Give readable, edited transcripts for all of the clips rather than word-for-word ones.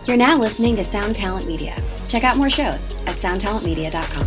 You're now listening to Sound Talent Media. Check out more shows at soundtalentmedia.com.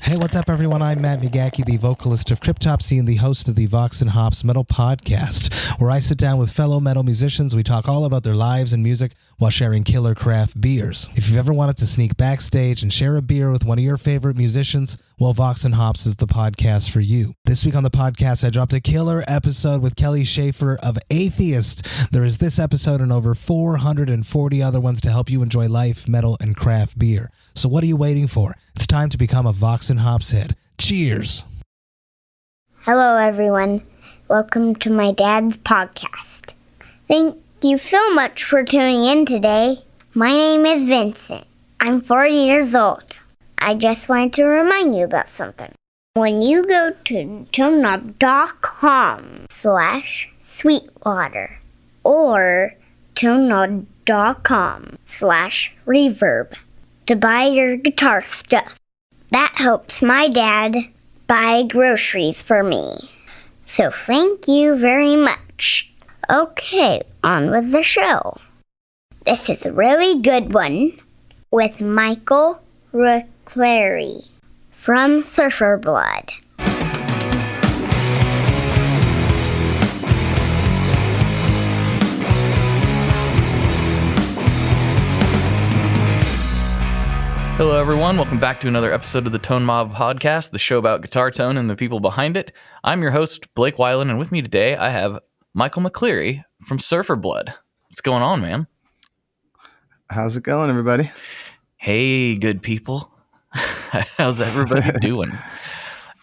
Hey, what's up, everyone? I'm Matt McGachy, the vocalist of Cryptopsy and the host of the Vox and Hops Metal Podcast, where I sit down with fellow metal musicians. We talk all about their lives and music while sharing killer craft beers. If you've ever wanted to sneak backstage and share a beer with one of your favorite musicians, well, Vox and Hops is the podcast for you. This week on the podcast, I dropped a killer episode with Kelly Schaefer of Atheist. There is this episode and over 440 other ones to help you enjoy life, metal, and craft beer. So what are you waiting for? It's time to become a Vox and Hops head. Cheers! Hello, everyone. Welcome to my dad's podcast. Thank you so much for tuning in today. My name is Vincent. I'm 4 years old. I just wanted to remind you about something. When you go to toneknob.com/sweetwater or toneknob.com/reverb to buy your guitar stuff, that helps my dad buy groceries for me. So thank you very much. Okay, on with the show. This is a really good one with Michael McCleary from Surfer Blood. Hello, everyone. Welcome back to another episode of the Tone Mob Podcast, the show about guitar tone and the people behind it. I'm your host, Blake Weiland, and with me today I have Michael McCleary from Surfer Blood. What's going on, man? How's it going, everybody? Hey, good people. How's everybody doing?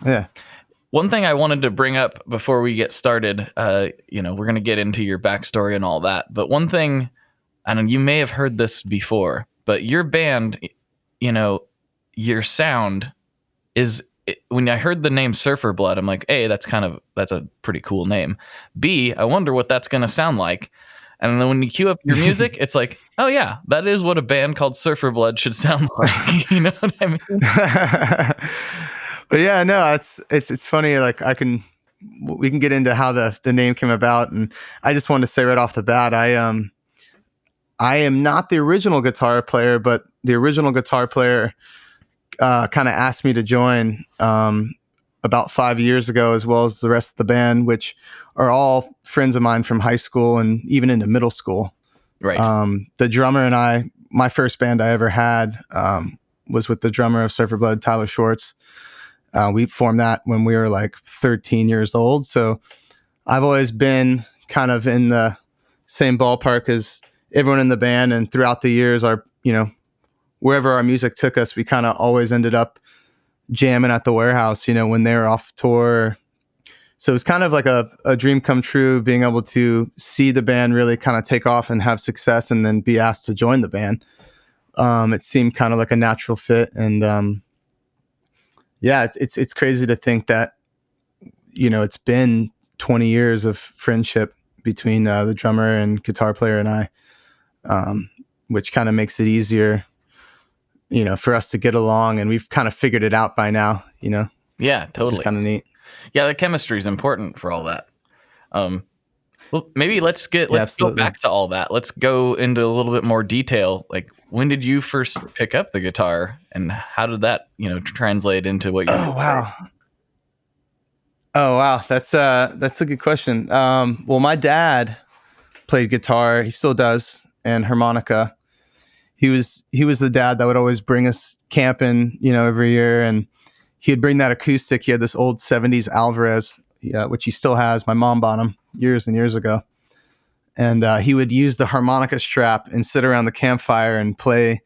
Yeah. One thing I wanted to bring up before we get started, we're going to get into your backstory and all that, but one thing, I know you may have heard this before, but your band, your sound is, when I heard the name Surfer Blood, I'm like, A, that's a pretty cool name. B, I wonder what that's going to sound like. And then when you cue up your music, it's like, oh yeah, that is what a band called Surfer Blood should sound like. You know what I mean? But yeah, no, it's funny. Like we can get into how the name came about. And I just wanted to say right off the bat, I am not the original guitar player, but the original guitar player kind of asked me to join about 5 years ago, as well as the rest of the band, which are all friends of mine from high school and even into middle school. Right. The drummer and I, my first band I ever had was with the drummer of Surfer Blood, Tyler Schwartz. We formed that when we were like 13 years old. So I've always been kind of in the same ballpark as everyone in the band. And throughout the years, wherever our music took us, we kind of always ended up jamming at the warehouse, when they were off tour. So it's kind of like a dream come true, being able to see the band really kind of take off and have success and then be asked to join the band. It seemed kind of like a natural fit. And it's crazy to think that, it's been 20 years of friendship between the drummer and guitar player and I, which kind of makes it easier, for us to get along, and we've kind of figured it out by now, Yeah, totally. It's kind of neat. Yeah, the chemistry is important for all that. Well, maybe let's go back to all that. Let's go into a little bit more detail. Like, when did you first pick up the guitar, and how did that, translate into what you? Oh wow, that's a good question. Well, my dad played guitar. He still does, and harmonica. He was the dad that would always bring us camping, every year, and he'd bring that acoustic. He had this old 70s Alvarez, which he still has. My mom bought him years and years ago. And he would use the harmonica strap and sit around the campfire and play,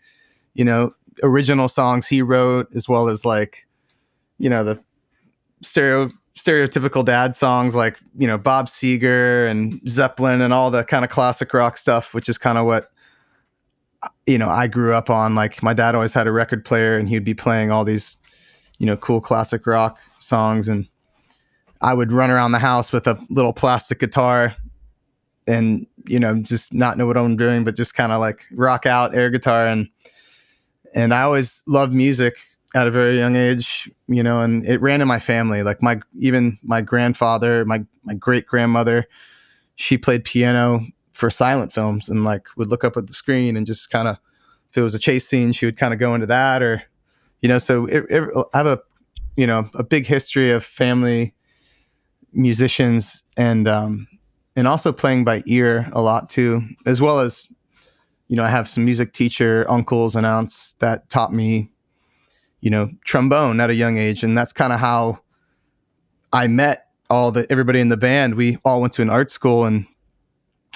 original songs he wrote, as well as the stereotypical dad songs like, Bob Seger and Zeppelin and all the kind of classic rock stuff, which is kind of what, I grew up on. Like, my dad always had a record player and he'd be playing all these, cool classic rock songs. And I would run around the house with a little plastic guitar and, just not know what I'm doing, but just kind of like rock out air guitar. And I always loved music at a very young age, and it ran in my family. Like my grandfather, my great grandmother, she played piano for silent films and like would look up at the screen and just kind of, if it was a chase scene, she would kind of go into that, or, so I have a big history of family musicians, and also playing by ear a lot too, as well as, I have some music teacher uncles and aunts that taught me, trombone at a young age. And that's kind of how I met everybody in the band. We all went to an art school, and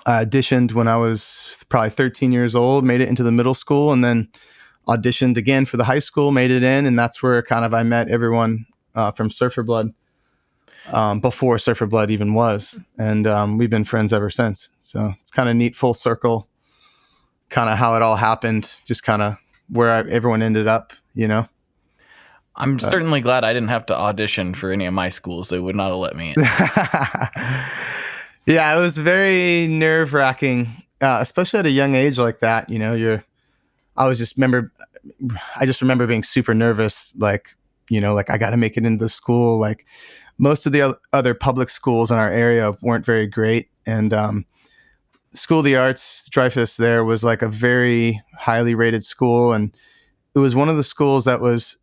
I auditioned when I was probably 13 years old, made it into the middle school, and then auditioned again for the high school, made it in. And that's where kind of I met everyone from Surfer Blood, before Surfer Blood even was. And we've been friends ever since. So it's kind of neat, full circle, kind of how it all happened, just kind of where everyone ended up, I'm certainly glad I didn't have to audition for any of my schools. They would not have let me in. Yeah, it was very nerve-wracking, especially at a young age like that. I just remember being super nervous, like, like I got to make it into the school. Like most of the other public schools in our area weren't very great. And School of the Arts, Dreyfus there, was like a very highly rated school. And it was one of the schools it was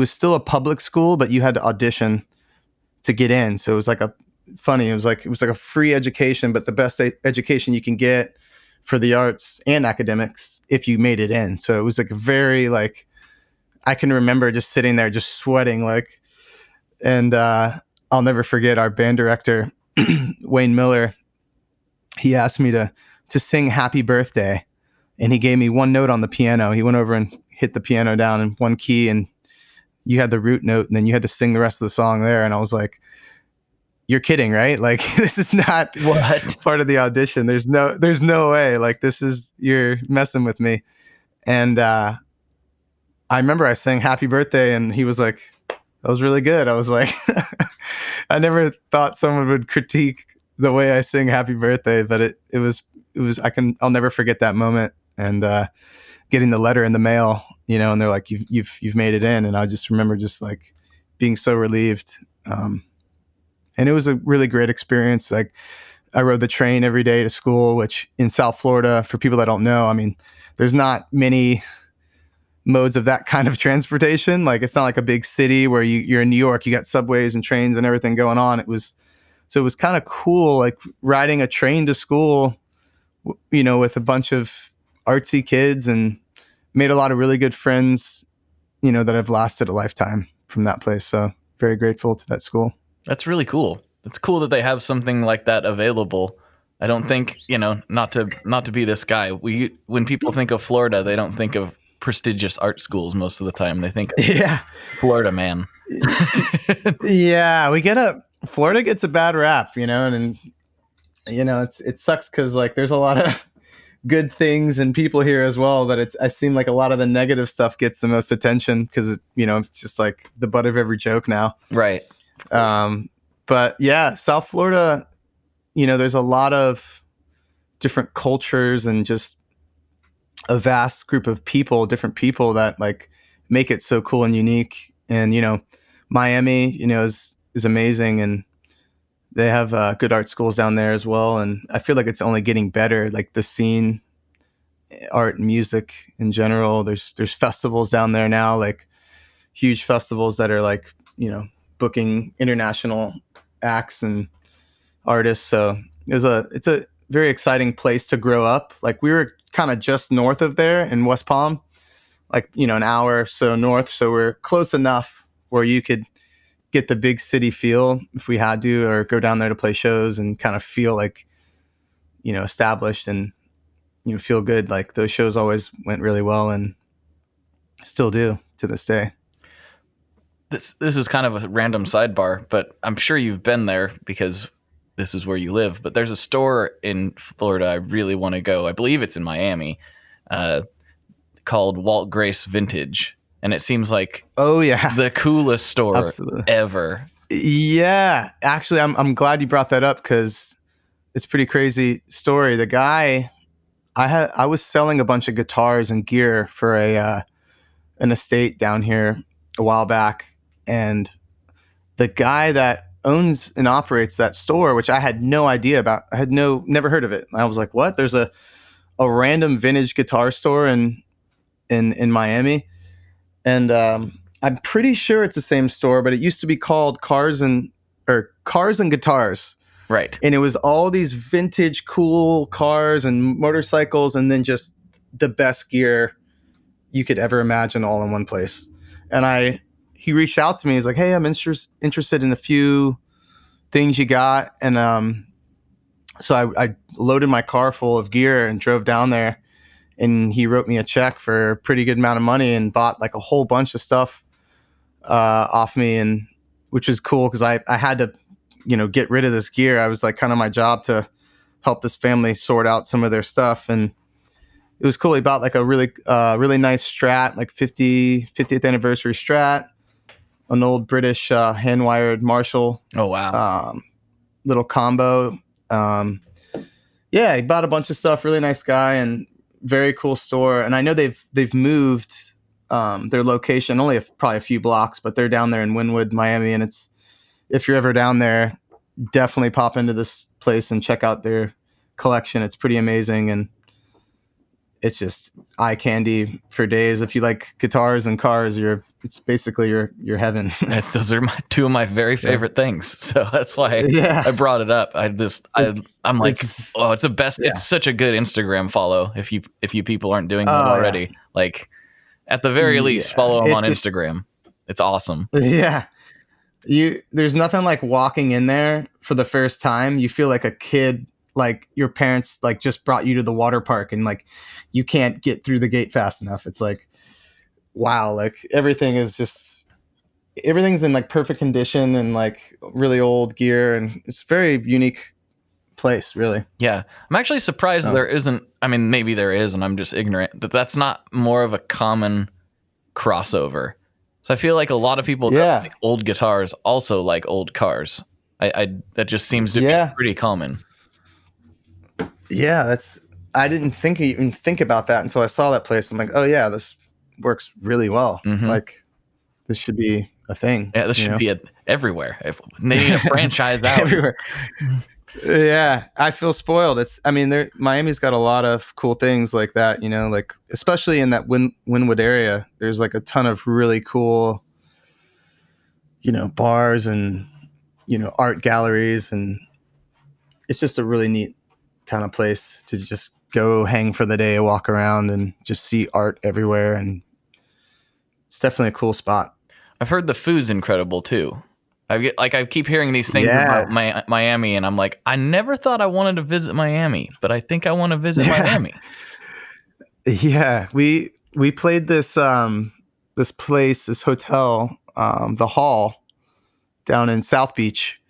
still a public school, but you had to audition to get in. So it was like it was like a free education, but the best education you can get for the arts and academics if you made it in. So it was like I can remember just sitting there, just sweating, and I'll never forget our band director, Wayne Miller. He asked me to sing Happy Birthday, and he gave me one note on the piano. He went over and hit the piano down in one key, and you had the root note, and then you had to sing the rest of the song there. And I was like, you're kidding, right? Like, this is not part of the audition. There's no way. Like, you're messing with me. And I remember I sang Happy Birthday, and he was like, that was really good. I was like, I never thought someone would critique the way I sing Happy Birthday, but it was, I'll never forget that moment. And getting the letter in the mail, and they're like, you've made it in. And I just remember just like being so relieved. And it was a really great experience. Like, I rode the train every day to school, which in South Florida, for people that don't know, I mean, there's not many modes of that kind of transportation. Like, it's not like a big city where you're in New York, you got subways and trains and everything going on. It was kind of cool, like riding a train to school, with a bunch of artsy kids, and made a lot of really good friends, that have lasted a lifetime from that place. So very grateful to that school. That's really cool. It's cool that they have something like that available. I don't think, not to be this guy. When people think of Florida, they don't think of prestigious art schools most of the time. They think of Florida man. Yeah, Florida gets a bad rap, and it sucks because like there's a lot of good things and people here as well, but I seem like a lot of the negative stuff gets the most attention because it's just like the butt of every joke now. Right. But yeah, South Florida, there's a lot of different cultures and just a vast group of different people that like make it so cool and unique. And, Miami, is amazing, and they have good art schools down there as well. And I feel like it's only getting better, like the scene, art and music in general. There's festivals down there now, like huge festivals that are like, booking international acts and artists. So it's a very exciting place to grow up. Like, we were kind of just north of there in West Palm, like, an hour or so north. So we're close enough where you could get the big city feel if we had to, or go down there to play shows and kind of feel like, established and, feel good. Like, those shows always went really well and still do to this day. This is kind of a random sidebar, but I'm sure you've been there because this is where you live. But there's a store in Florida I really want to go. I believe it's in Miami, called Walt Grace Vintage. And it seems like the coolest store Absolutely. Ever. Yeah, actually, I'm glad you brought that up because it's a pretty crazy story. The guy, I was selling a bunch of guitars and gear for an estate down here a while back, and the guy that owns and operates that store, which I had no idea about. I had never heard of it. I was like, what? There's a random vintage guitar store in Miami. And I'm pretty sure it's the same store, but it used to be called Cars and Guitars. Right. And it was all these vintage cool cars and motorcycles, and then just the best gear you could ever imagine all in one place. And he reached out to me. He's like, hey, I'm interested in a few things you got. And so I loaded my car full of gear and drove down there. And he wrote me a check for a pretty good amount of money and bought like a whole bunch of stuff off me, and which was cool because I had to, get rid of this gear. I was like kind of my job to help this family sort out some of their stuff, and it was cool. He bought like a really nice Strat, like 50th anniversary Strat, an old British hand wired Marshall. Oh wow! Little combo. Yeah, he bought a bunch of stuff. Really nice guy and very cool store. And I know they've moved their location only probably a few blocks, but they're down there in Wynwood, Miami. And if you're ever down there, definitely pop into this place and check out their collection. It's pretty amazing, and it's just eye candy for days. If you like guitars and cars, it's basically your heaven. Those are two of my very favorite things. So that's why I brought it up. I'm like, it's the best. Yeah. It's such a good Instagram follow. If you people aren't doing that already, like at the very least, follow them on Instagram. It's awesome. Yeah. There's nothing like walking in there for the first time. You feel like a kid, like your parents like just brought you to the water park and like you can't get through the gate fast enough. It's like, wow, like everything's in like perfect condition and like really old gear, and it's a very unique place, really. Yeah. I'm actually surprised there isn't, I mean, maybe there is and I'm just ignorant, but that's not more of a common crossover. So I feel like a lot of people that like old guitars also like old cars. That just seems to be pretty common. Yeah, I didn't even think about that until I saw that place. I'm like, oh yeah, this works really well. Mm-hmm. Like this should be a thing. Yeah, this should be everywhere. They need a franchise out everywhere. Yeah, I feel spoiled. Miami's got a lot of cool things like that, like especially in that Wynwood area. There's like a ton of really cool, bars and, art galleries, and it's just a really neat kind of place to just go hang for the day, walk around and just see art everywhere. And it's definitely a cool spot. I've heard the food's incredible too. I keep hearing these things about Miami, and I'm like, I never thought I wanted to visit Miami, but I think I want to visit Miami. Yeah, we played this hotel, the Hall, down in South Beach,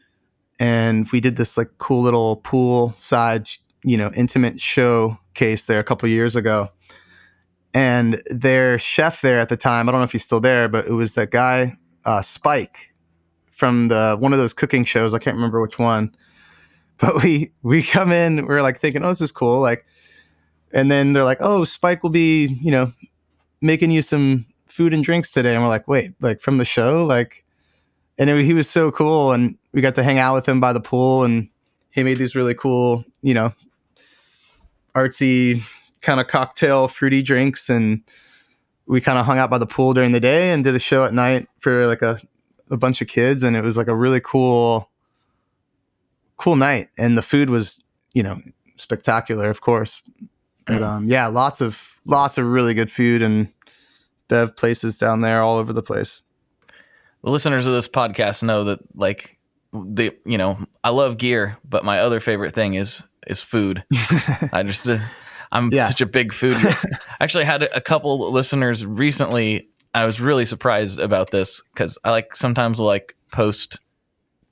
and we did this like cool little poolside, intimate showcase there a couple years ago. And their chef there at the time, I don't know if he's still there, but it was that guy Spike from one of those cooking shows. I can't remember which one, but we come in, we're like thinking, oh, this is cool. Like, and then they're like, oh, Spike will be, making you some food and drinks today. And we're like, wait, like from the show? Like, and he was so cool. And we got to hang out with him by the pool, and he made these really cool, artsy kind of cocktail fruity drinks. And we kind of hung out by the pool during the day and did a show at night for like a bunch of kids, and it was like a really cool night. And the food was, spectacular, of course. But lots of really good food and bev places down there all over the place. The listeners of this podcast know that like I love gear, but my other favorite thing is food. I'm such a big food. Actually, I had a couple listeners recently. I was really surprised about this because I sometimes will post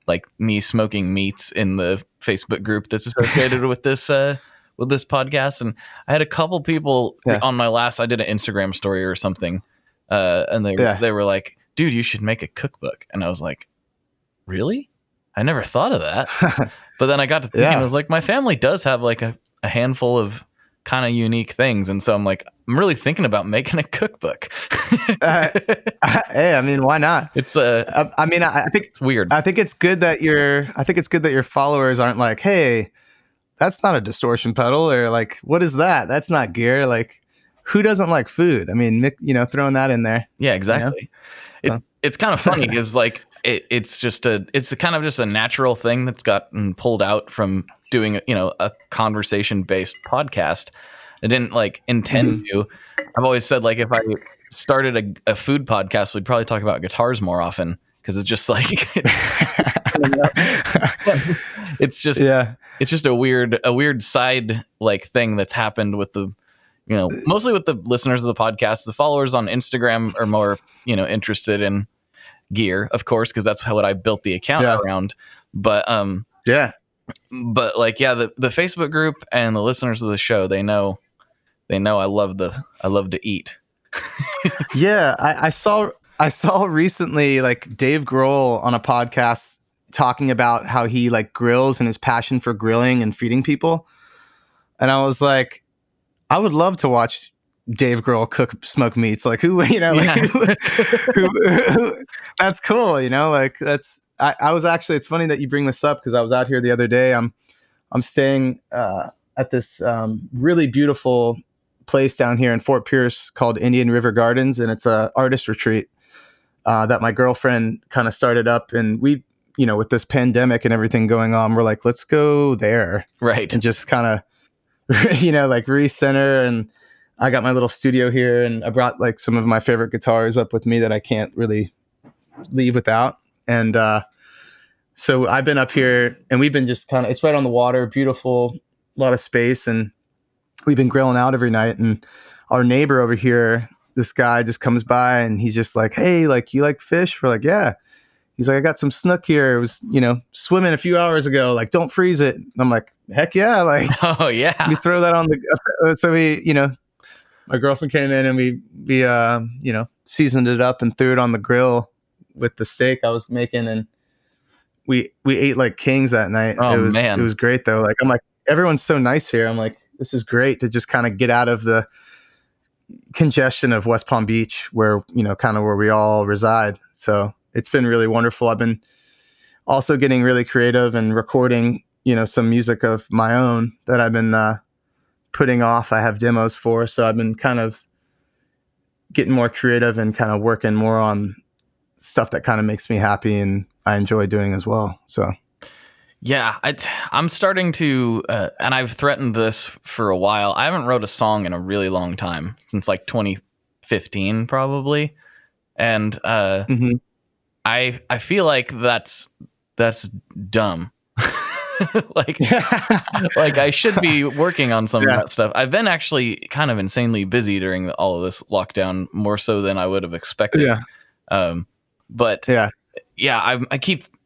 like me smoking meats in the Facebook group that's associated with this podcast. And I had a couple people on my last, I did an Instagram story or something. And they were like, dude, you should make a cookbook. And I was like, really? I never thought of that. But then I got to thinking, I was like, my family does have like a handful of kind of unique things. And so I'm like, I'm really thinking about making a cookbook. Hey, I mean, why not? It's I mean, I think it's weird. I think it's good that your followers aren't like, hey, that's not a distortion pedal, or like, what is that? That's not gear. Like, who doesn't like food? I mean, throwing that in there. Yeah, exactly. It's kind of funny because like it's kind of just a natural thing that's gotten pulled out from doing a conversation based podcast. I didn't like intend to. I've always said like if I started a food podcast, we'd probably talk about guitars more often because it's just like it's just it's just a weird side like thing that's happened with the mostly with the listeners of the podcast. The followers on Instagram are more interested in gear, of course, because that's what I built the account around. But but like the Facebook group and the listeners of the show, they know I love to eat. Yeah, I saw recently like Dave Grohl on a podcast talking about how he like grills and his passion for grilling and feeding people. And I was like, I would love to watch Dave Grohl cook smoked meats. Like who that's cool. Like I was actually, it's funny that you bring this up because I was out here the other day. I'm staying at this really beautiful place down here in Fort Pierce called Indian River Gardens, and it's a artist retreat that my girlfriend kind of started up, and we, with this pandemic and everything going on, we're like, let's go there, right, and just kind of, like recenter. And I got my little studio here, and I brought like some of my favorite guitars up with me that I can't really leave without, and so I've been up here, and we've been just kind of, it's right on the water, beautiful, a lot of space, and we've been grilling out every night. And our neighbor over here, this guy just comes by and he's just like, hey, like, you like fish? We're like, yeah. He's like, I got some snook here. It was, swimming a few hours ago. Like, don't freeze it. And I'm like, heck yeah. Like, oh yeah. We throw that on the, so we, my girlfriend came in and we seasoned it up and threw it on the grill with the steak I was making. And we ate like kings that night. Oh, It was great though. Like, I'm like, everyone's so nice here. I'm like, this is great to just kind of get out of the congestion of West Palm Beach where, kind of where we all reside. So it's been really wonderful. I've been also getting really creative and recording, some music of my own that I've been putting off. I have demos for, so I've been kind of getting more creative and kind of working more on stuff that kind of makes me happy and I enjoy doing as well. So yeah, I'm starting to, and I've threatened this for a while. I haven't wrote a song in a really long time, since like 2015 probably, and I feel like that's dumb. like I should be working on some of that stuff. I've been actually kind of insanely busy during all of this lockdown, more so than I would have expected. But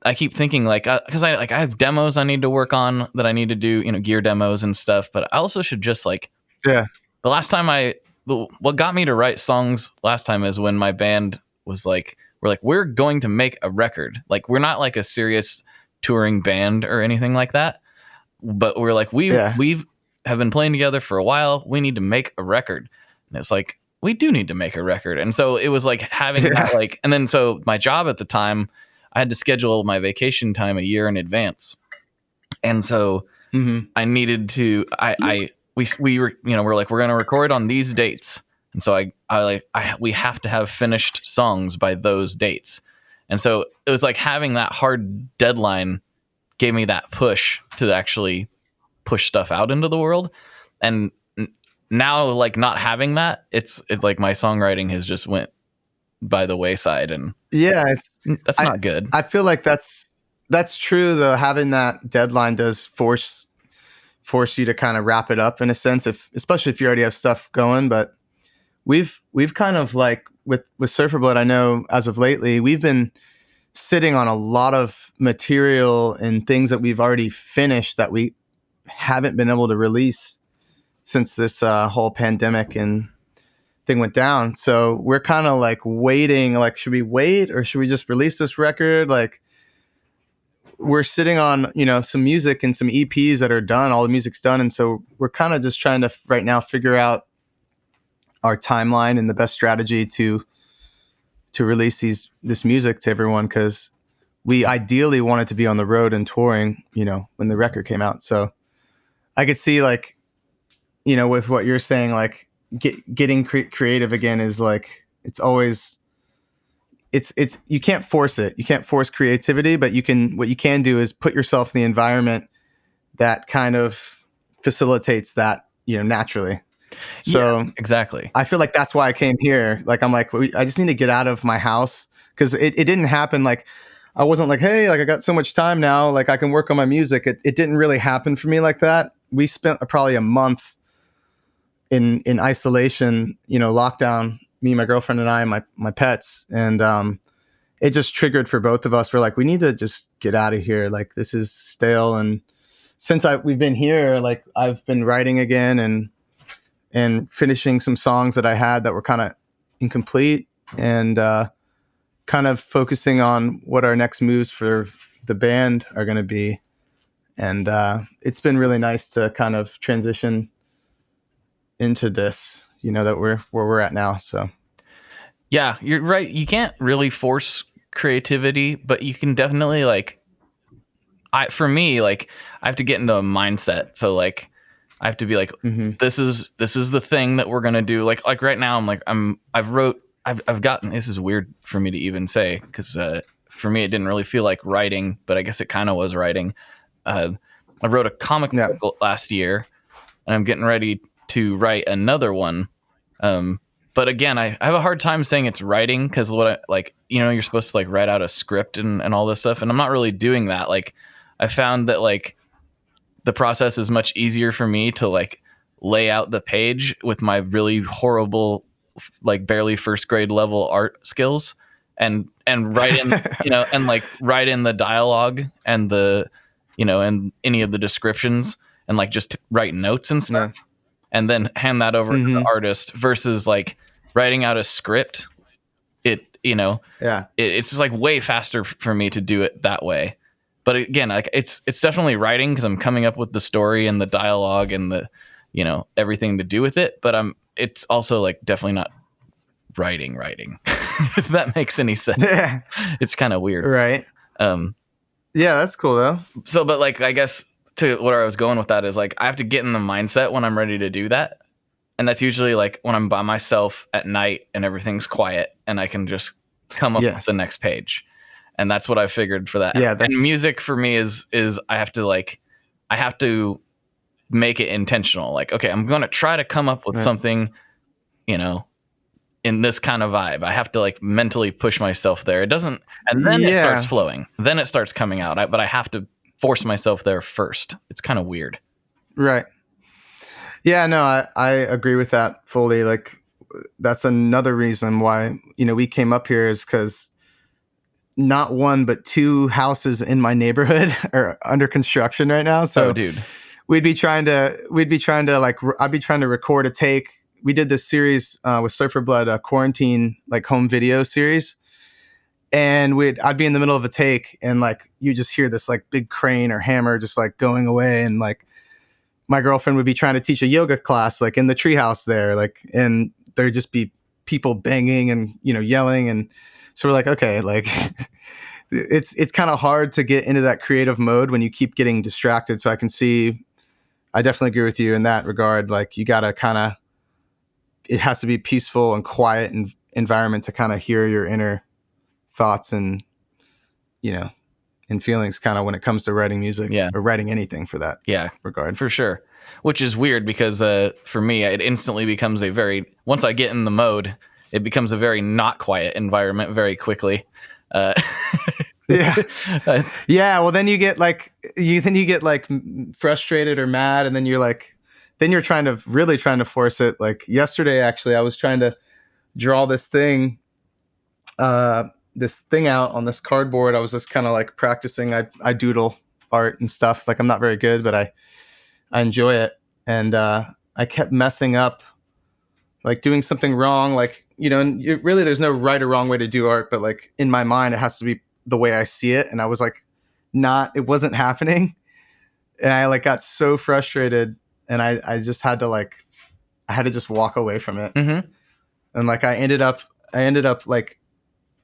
I keep thinking like, because I have demos I need to work on that I need to do, gear demos and stuff. But I also should just like, the last time what got me to write songs last time is when my band was like, we're going to make a record. Like, we're not like a serious touring band or anything like that. But we're like, we have been playing together for a while. We need to make a record. And it's like, we do need to make a record. And so it was like having that, like, and then so my job at the time, I had to schedule my vacation time a year in advance. And so I needed to, we were, we're like, we're going to record on these dates. And so we have to have finished songs by those dates. And so it was like having that hard deadline gave me that push to actually push stuff out into the world. And now, like, not having that, it's like my songwriting has just went by the wayside, and that's not good. I feel like that's true though. Having that deadline does force you to kind of wrap it up in a sense, especially if you already have stuff going. But we've kind of like with Surfer Blood, I know as of lately, we've been sitting on a lot of material and things that we've already finished that we haven't been able to release since this whole pandemic and thing went down. So we're kind of like waiting, like, should we wait or should we just release this record? Like, we're sitting on, some music and some EPs that are done. All the music's done. And so we're kind of just trying to right now figure out our timeline and the best strategy to release this music to everyone, because we ideally wanted to be on the road and touring, when the record came out. So I could see, like, with what you're saying, like getting creative again is like, it's always, it's you can't force it. You can't force creativity, but what you can do is put yourself in the environment that kind of facilitates that, naturally. So yeah, exactly. I feel like that's why I came here. Like, I'm like, I just need to get out of my house, because it didn't happen. Like, I wasn't like, hey, like I got so much time now, like I can work on my music. It didn't really happen for me like that. We spent probably a month in isolation, lockdown, me, my girlfriend and I, and my pets. And it just triggered for both of us. We're like, we need to just get out of here. Like, this is stale. And since we've been here, like, I've been writing again and finishing some songs that I had that were kind of incomplete, and kind of focusing on what our next moves for the band are going to be. And it's been really nice to kind of transition into this, that we're where we're at now. So Yeah, you're right. You can't really force creativity, but you can definitely, like, for me, like, I have to get into a mindset. So, like, I have to be like, this is the thing that we're gonna do. Like right now, I've gotten, this is weird for me to even say, because for me it didn't really feel like writing, but I guess it kind of was writing. I wrote a comic book last year, and I'm getting ready to write another one. But again, I have a hard time saying it's writing, because you're supposed to, like, write out a script and all this stuff, and I'm not really doing that. Like, I found that, like, the process is much easier for me to, like, lay out the page with my really horrible, like, barely first grade level art skills, and write in, and, like, write in the dialogue and the, and any of the descriptions, and, like, just write notes and stuff, and then hand that over to the artist, versus, like, writing out a script. It's just, like, way faster for me to do it that way. But again, like, it's definitely writing, because I'm coming up with the story and the dialogue and the, everything to do with it. But it's also, like, definitely not writing, if that makes any sense. Yeah. It's kind of weird. Right. Yeah, that's cool though. So, but, like, I guess to where I was going with that is, like, I have to get in the mindset when I'm ready to do that. And that's usually, like, when I'm by myself at night and everything's quiet and I can just come up with the next page. And that's what I figured for that. Yeah, and music for me is I have to make it intentional. Like, okay, I'm going to try to come up with something, in this kind of vibe. I have to, like, mentally push myself there. It doesn't, and then it starts flowing. Then it starts coming out. But I have to force myself there first. It's kind of weird. Right. Yeah, no, I agree with that fully. Like, that's another reason why, we came up here, is because not one but two houses in my neighborhood are under construction right now. So dude, we'd be trying to like, I'd be trying to record a take. We did this series with Surfer Blood, a quarantine, like, home video series. And I'd be in the middle of a take, and, like, you just hear this, like, big crane or hammer just, like, going away. And, like, my girlfriend would be trying to teach a yoga class, like, in the treehouse there, like, and there'd just be people banging and, yelling. And so we're like, okay, like, it's kind of hard to get into that creative mode when you keep getting distracted. So I definitely agree with you in that regard. Like, you got to it has to be peaceful and quiet environment to kind of hear your inner thoughts and, and feelings, kind of, when it comes to writing music or writing anything for that regard. For sure. Which is weird, because for me, it instantly becomes once I get in the mode, it becomes a very not quiet environment very quickly. Yeah. Well, then you get like frustrated or mad, and then you're trying to force it. Like, yesterday, actually, I was trying to draw this thing out on this cardboard. I was just kind of, like, practicing. I doodle art and stuff. Like, I'm not very good, but I enjoy it. And I kept messing up, like, doing something wrong. Like, and really, there's no right or wrong way to do art, but, like, in my mind, it has to be the way I see it. And I was like, it wasn't happening. And I, like, got so frustrated, and I just had to, like, I had to just walk away from it. Mm-hmm. And like I ended up like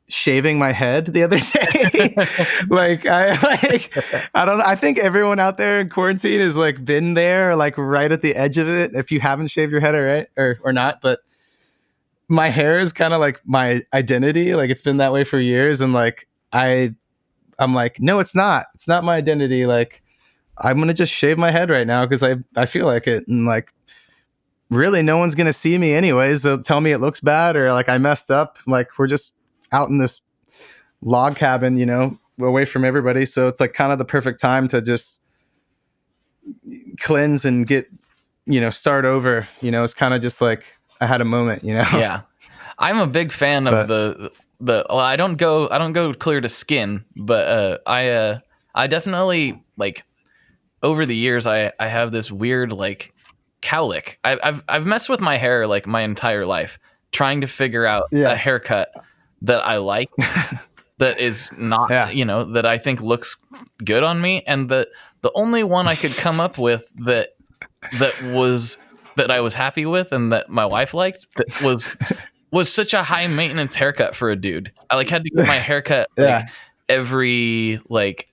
shaving my head the other day. I think everyone out there in quarantine has like been there, like right at the edge of it. If you haven't shaved your head or not, but my hair is kind of like my identity. Like it's been that way for years. And like, I'm like, no, it's not my identity. Like I'm going to just shave my head right now. Cause I feel like it. And like, really no one's going to see me anyways. They'll tell me it looks bad or like I messed up. Like we're just out in this log cabin, you know, away from everybody. So it's like kind of the perfect time to just cleanse and get, you know, start over. You know, it's kind of just like I had a moment, you know? Yeah. I'm a big fan of the well, I don't go clear to skin, but I definitely like over the years I have this weird like cowlick. I've messed with my hair like my entire life trying to figure out a haircut that I like that is not, you know, that I think looks good on me. And the only one I could come up with that I was happy with and that my wife liked that was such a high maintenance haircut for a dude. I like had to get my haircut like every like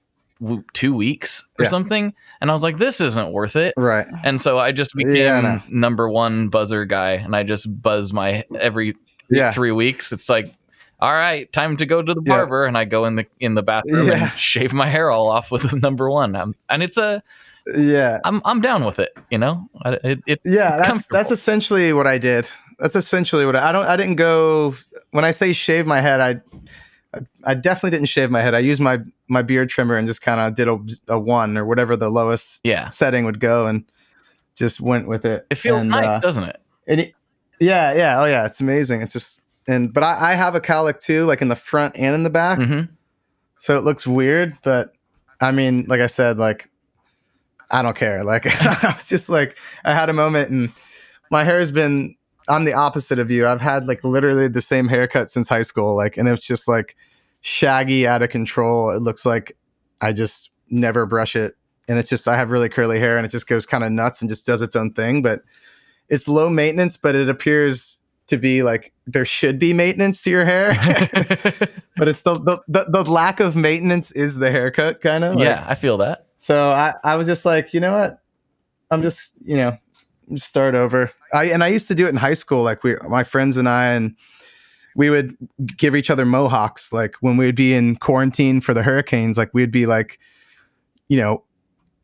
2 weeks or something. And I was like, this isn't worth it. Right. And so I just became number one buzzer guy. And I just buzz my every 3 weeks. It's like, all right, time to go to the barber. And I go in the bathroom and shave my hair all off with number one. And it's I'm down with it. You know, that's essentially what I did. That's essentially what I didn't go when I say shave my head. I definitely didn't shave my head. I used my beard trimmer and just kind of did a 1 or whatever the lowest setting would go and just went with it. It feels nice, doesn't it? Oh yeah. It's amazing. It's just, but I have a cowlick too, like in the front and in the back. Mm-hmm. So it looks weird, but I mean, like I said, like, I don't care. Like I was just like, I had a moment and my hair has been, I'm the opposite of you. I've had like literally the same haircut since high school. Like, and it's just like shaggy, out of control. It looks like I just never brush it. And it's just, I have really curly hair and it just goes kind of nuts and just does its own thing. But it's low maintenance, but it appears to be like there should be maintenance to your hair. But it's the lack of maintenance is the haircut kind of. Yeah, I feel that. So I was just like, you know what? I'm just, you know, start over. I used to do it in high school. Like my friends and I, and we would give each other mohawks. Like when we'd be in quarantine for the hurricanes, like we'd be like, you know,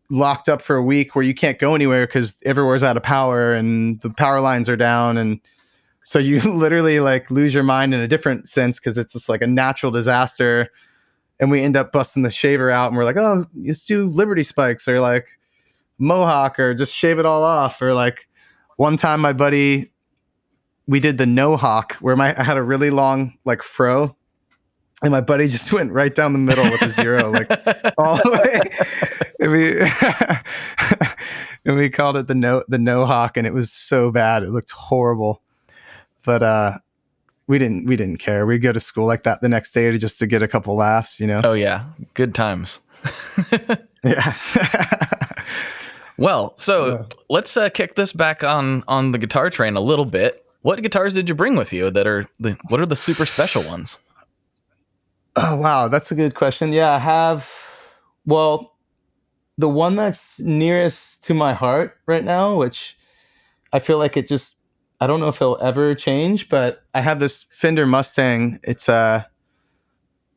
locked up for a week where you can't go anywhere because everywhere's out of power and the power lines are down. And so you literally like lose your mind in a different sense because it's just like a natural disaster. And we end up busting the shaver out and we're like, oh, let's do Liberty spikes or like mohawk or just shave it all off. Or like one time my buddy, we did the no hawk where I had a really long like fro and my buddy just went right down the middle with a 0, like all the way. And we called it the no hawk and it was so bad. It looked horrible. But we didn't care. We'd go to school like that the next day just to get a couple laughs, you know? Oh yeah. Good times. Yeah. Well, so let's kick this back on the guitar train a little bit. What guitars did you bring with you what are the super special ones? Oh, wow. That's a good question. Yeah, I have, well, the one that's nearest to my heart right now, which I feel like it just, I don't know if it'll ever change, but I have this Fender Mustang. It's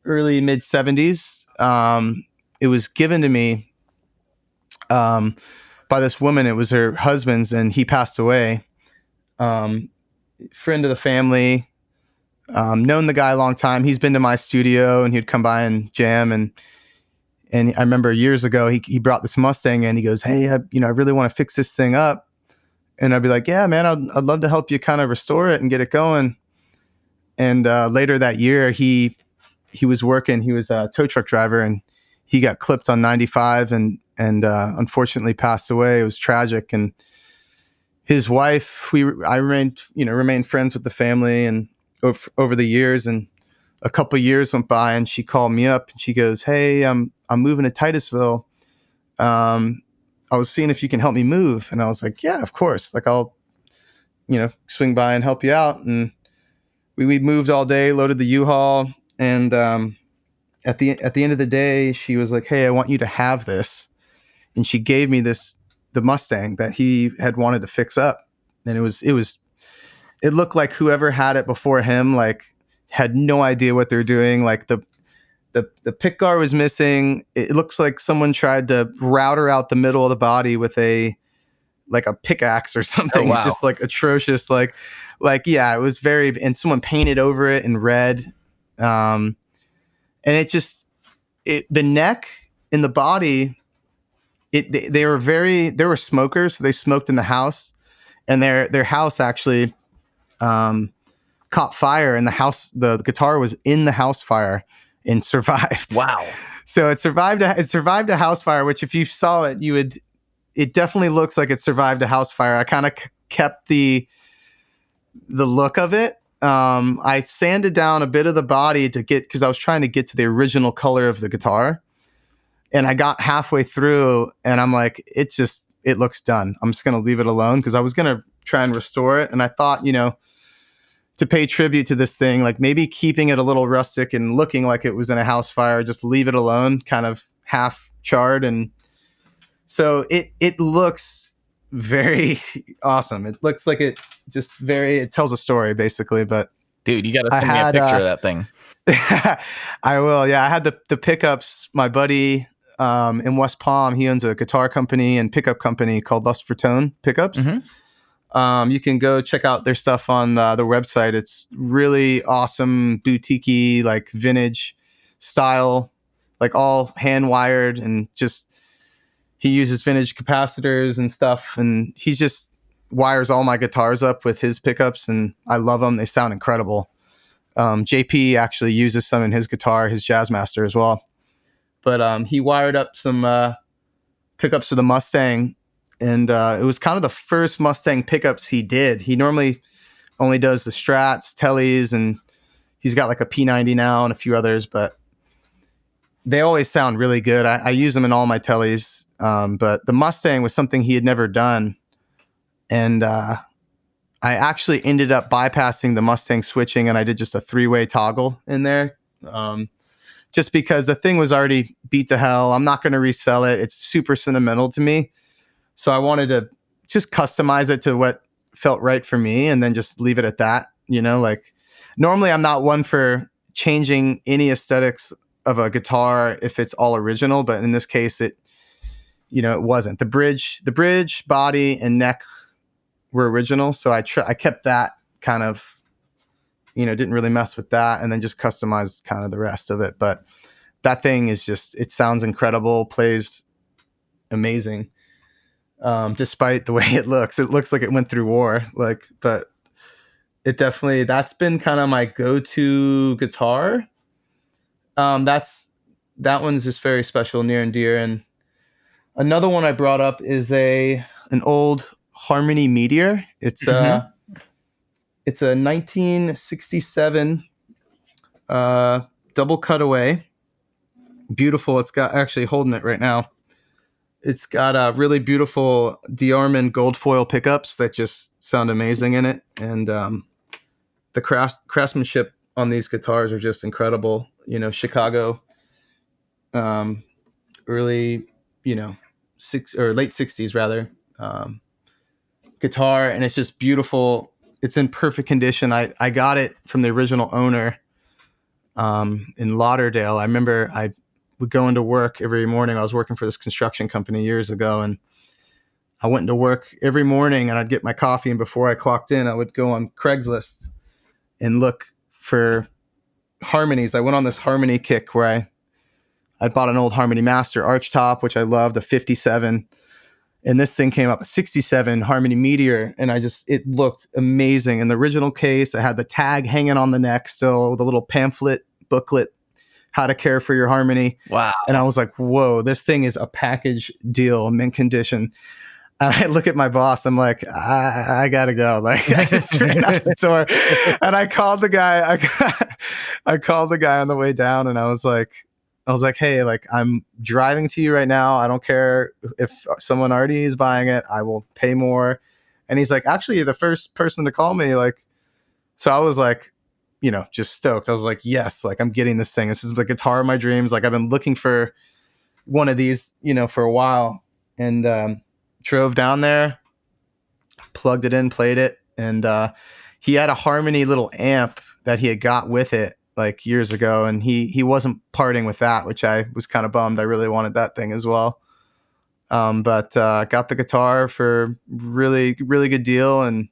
early mid 70s. It was given to me by this woman. It was her husband's and he passed away. Friend of the family, known the guy a long time. He's been to my studio and he'd come by and jam. And I remember years ago, he brought this Mustang and he goes, hey, I really want to fix this thing up. And I'd be like, yeah, man, I'd love to help you kind of restore it and get it going. And later that year, he was working. He was a tow truck driver and he got clipped on 95 and unfortunately passed away. It was tragic. And his wife, I remained friends with the family and over the years. And a couple of years went by and she called me up and she goes, hey, I'm moving to Titusville. I was seeing if you can help me move. And I was like, yeah, of course. Like swing by and help you out. And we moved all day, loaded the U-Haul, and at the end of the day, she was like, "Hey, I want you to have this," and she gave me the Mustang that he had wanted to fix up, and it looked like whoever had it before him like had no idea what they're doing. Like the pick guard was missing. It looks like someone tried to router out the middle of the body with a pickaxe or something. Oh, wow. It's just like atrocious. Yeah, it was and someone painted over it in red. And the neck and the body, they were smokers. So they smoked in the house, and their house actually, caught fire, and the guitar was in the house fire and survived. Wow. So it survived a house fire, which if you saw it, it definitely looks like it survived a house fire. I kind of kept the look of it. I sanded down a bit of the body because I was trying to get to the original color of the guitar, and I got halfway through and I'm like, it looks done. I'm just going to leave it alone, because I was going to try and restore it. And I thought, to pay tribute to this thing, like maybe keeping it a little rustic and looking like it was in a house fire, just leave it alone, kind of half charred. And so it looks very awesome. It looks like it tells a story basically. But dude, you got to send me a picture of that thing. I will. Yeah. I had the pickups. My buddy in West Palm, he owns a guitar company and pickup company called Lust for Tone Pickups. Mm-hmm. You can go check out their stuff on their website. It's really awesome, boutique-y, like vintage style, like all hand wired, and just he uses vintage capacitors and stuff, and he just wires all my guitars up with his pickups, and I love them. They sound incredible. JP actually uses some in his guitar, his Jazzmaster as well. But he wired up some pickups for the Mustang. And it was kind of the first Mustang pickups he did. He normally only does the Strats, Tellys, and he's got like a P90 now and a few others, but they always sound really good. I use them in all my Tellys, but the Mustang was something he had never done. And I actually ended up bypassing the Mustang switching, and I did just a 3-way toggle in there, just because the thing was already beat to hell. I'm not going to resell it. It's super sentimental to me. So I wanted to just customize it to what felt right for me, and then just leave it at that. Like normally I'm not one for changing any aesthetics of a guitar if it's all original, but in this case it wasn't. The bridge, body, and neck were original. So I kept that kind of, didn't really mess with that, and then just customized kind of the rest of it. But that thing is it sounds incredible, plays amazing. Despite the way it looks like it went through war, but that's been kind of my go-to guitar. That one's just very special, near and dear. And another one I brought up is an old Harmony Meteor. It's a 1967 double cutaway. Beautiful. It's got, actually holding it right now. It's got really beautiful Diarman gold foil pickups that just sound amazing in it. And the craftsmanship on these guitars are just incredible. Chicago, early, late 60s rather, guitar. And it's just beautiful. It's in perfect condition. I got it from the original owner in Lauderdale. I remember I would go into work every morning. I was working for this construction company years ago, and I went into work every morning and I'd get my coffee. And before I clocked in, I would go on Craigslist and look for harmonies. I went on this harmony kick where I bought an old Harmony Master archtop, which I loved, a 57. And this thing came up, a 67 Harmony Meteor. And it looked amazing. In the original case, I had the tag hanging on the neck still with a little pamphlet booklet, How to Care for Your Harmony. Wow. And I was like, whoa, this thing is a package deal, mint condition. And I look at my boss, I'm like, I gotta go. Like, I just ran out the door. And I called the guy. I called the guy on the way down, and I was like, hey, like, I'm driving to you right now. I don't care if someone already is buying it. I will pay more. And he's like, actually, you're the first person to call me. Like, so I was like, just stoked. I was like, yes, like I'm getting this thing. This is the guitar of my dreams. Like I've been looking for one of these, for a while, and drove down there, plugged it in, played it. And he had a Harmony little amp that he had got with it like years ago. And he wasn't parting with that, which I was kind of bummed. I really wanted that thing as well. But got the guitar for really, really good deal. And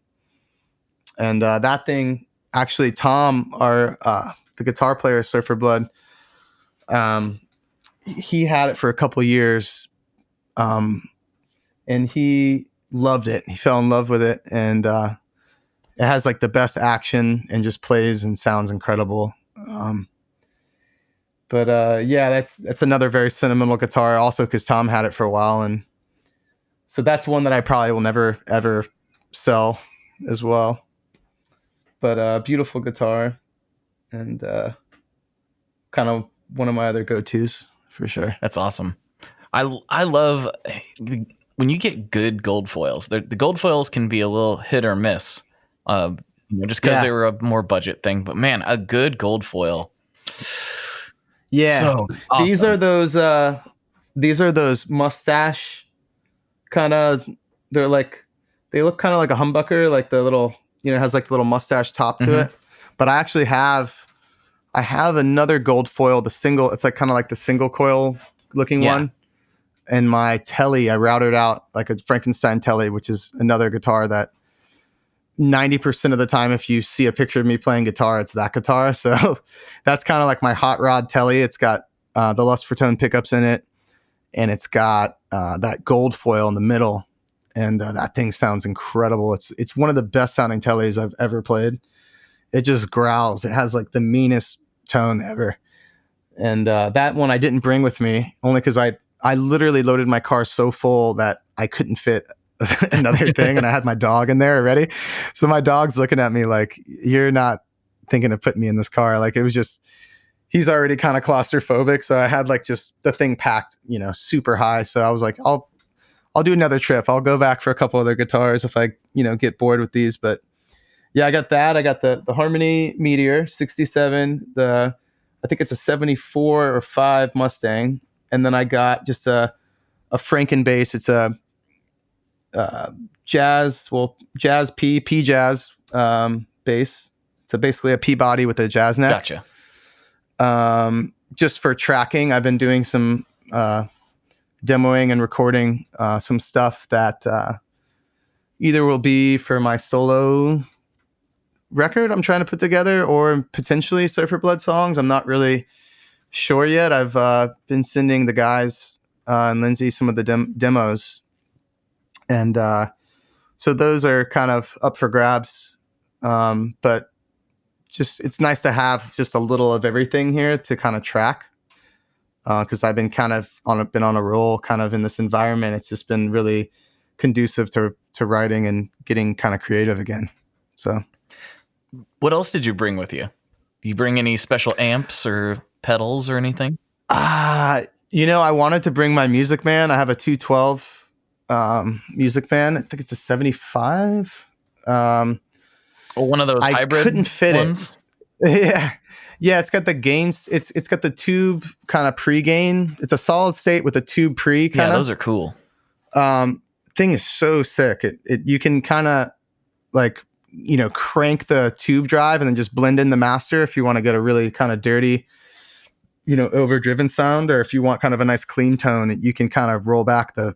that thing, actually, Tom, the guitar player, Surfer Blood, he had it for a couple years, and he loved it. He fell in love with it, and it has like the best action and just plays and sounds incredible. But yeah, that's another very sentimental guitar, also because Tom had it for a while, and so that's one that I probably will never ever sell as well. But beautiful guitar, and kind of one of my other go-tos for sure. That's awesome. I love when you get good gold foils. The gold foils can be a little hit or miss, just because they were a more budget thing. But man, a good gold foil. Yeah, so awesome. These are those mustache kind of. They look kind of like a humbucker, like the little, it has like the little mustache top to it. But I actually have another gold foil, the single. It's like kind of like the single coil looking one. And my Telly, I routed out like a Frankenstein Telly, which is another guitar that 90% of the time, if you see a picture of me playing guitar, it's that guitar. So that's kind of like my hot rod Telly. It's got the Lust for Tone pickups in it, and it's got that gold foil in the middle. And that thing sounds incredible. It's one of the best sounding Tellys I've ever played. It just growls. It has like the meanest tone ever. And that one I didn't bring with me, only because I literally loaded my car so full that I couldn't fit another thing, and I had my dog in there already. So my dog's looking at me like, you're not thinking of putting me in this car. Like, it was just, he's already kind of claustrophobic. So I had like just the thing packed, super high. So I was like, I'll do another trip. I'll go back for a couple other guitars if I, get bored with these. But yeah, I got that. I got the Harmony Meteor 67, I think it's a 74 or 5 Mustang. And then I got just a Franken bass. It's a Jazz P Jazz bass. So basically a P-body with a jazz neck. Gotcha. Just for tracking, I've been doing some demoing and recording some stuff that either will be for my solo record I'm trying to put together, or potentially Surfer Blood songs. I'm not really sure yet. I've been sending the guys and Lindsay some of the demos, and so those are kind of up for grabs. But just, it's nice to have just a little of everything here to kind of track, because I've been kind of been on a roll kind of in this environment. It's just been really conducive to writing and getting kind of creative again. So what else did you bring with you? You bring any special amps or pedals or anything? I wanted to bring my Music Man. I have a 212 Music Man. I think it's a 75. One of those hybrid. I couldn't fit ones? it. Yeah. It's got the gains. It's got the tube kind of pre-gain. It's a solid state with a tube pre. Yeah, those are cool. Thing is so sick. You can kind of like, crank the tube drive and then just blend in the master if you want to get a really kind of dirty, overdriven sound, or if you want kind of a nice clean tone, you can kind of roll back the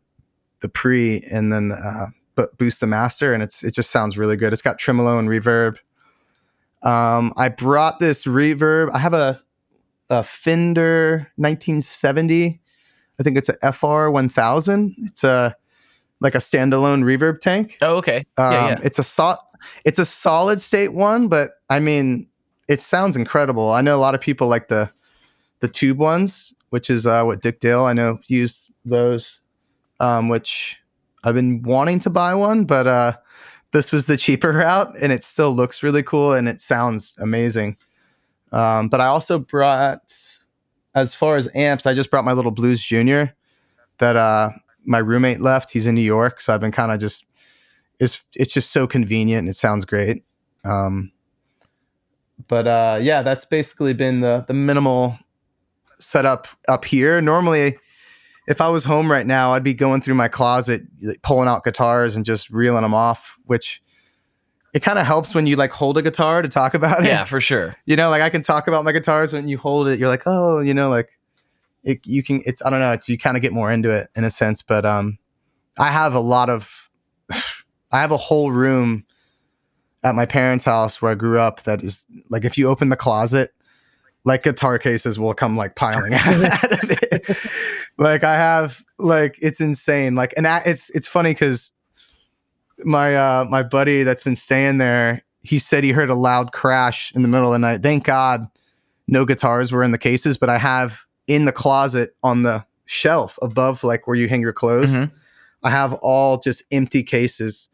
pre and then but boost the master, and it just sounds really good. It's got tremolo and reverb. I brought this reverb. I have a Fender 1970. I think it's a FR 1000. It's like a standalone reverb tank. Oh, okay. Yeah. It's a solid state one, but I mean, it sounds incredible. I know a lot of people like the tube ones, which is what Dick Dale, I know, used those, which I've been wanting to buy one, but this was the cheaper route, and it still looks really cool and it sounds amazing. But I also brought, as far as amps, I just brought my little Blues Junior that my roommate left. He's in New York, so I've been kind of just it's just so convenient and it sounds great. Yeah, that's basically been the minimal setup up here. Normally, if I was home right now, I'd be going through my closet, like, pulling out guitars and just reeling them off, which it kind of helps when you like hold a guitar to talk about it. Yeah, for sure. Like I can talk about my guitars when you hold it. You're like, oh, like you can. It's I don't know. It's you kind of get more into it in a sense. But I have a lot of, I have a whole room at my parents' house where I grew up that is like if you open the closet, like guitar cases will come like piling out of it. Like I have like it's insane. Like and it's funny because my buddy that's been staying there, he said he heard a loud crash in the middle of the night. Thank God no guitars were in the cases, but I have in the closet on the shelf above like where you hang your clothes, I have all just empty cases.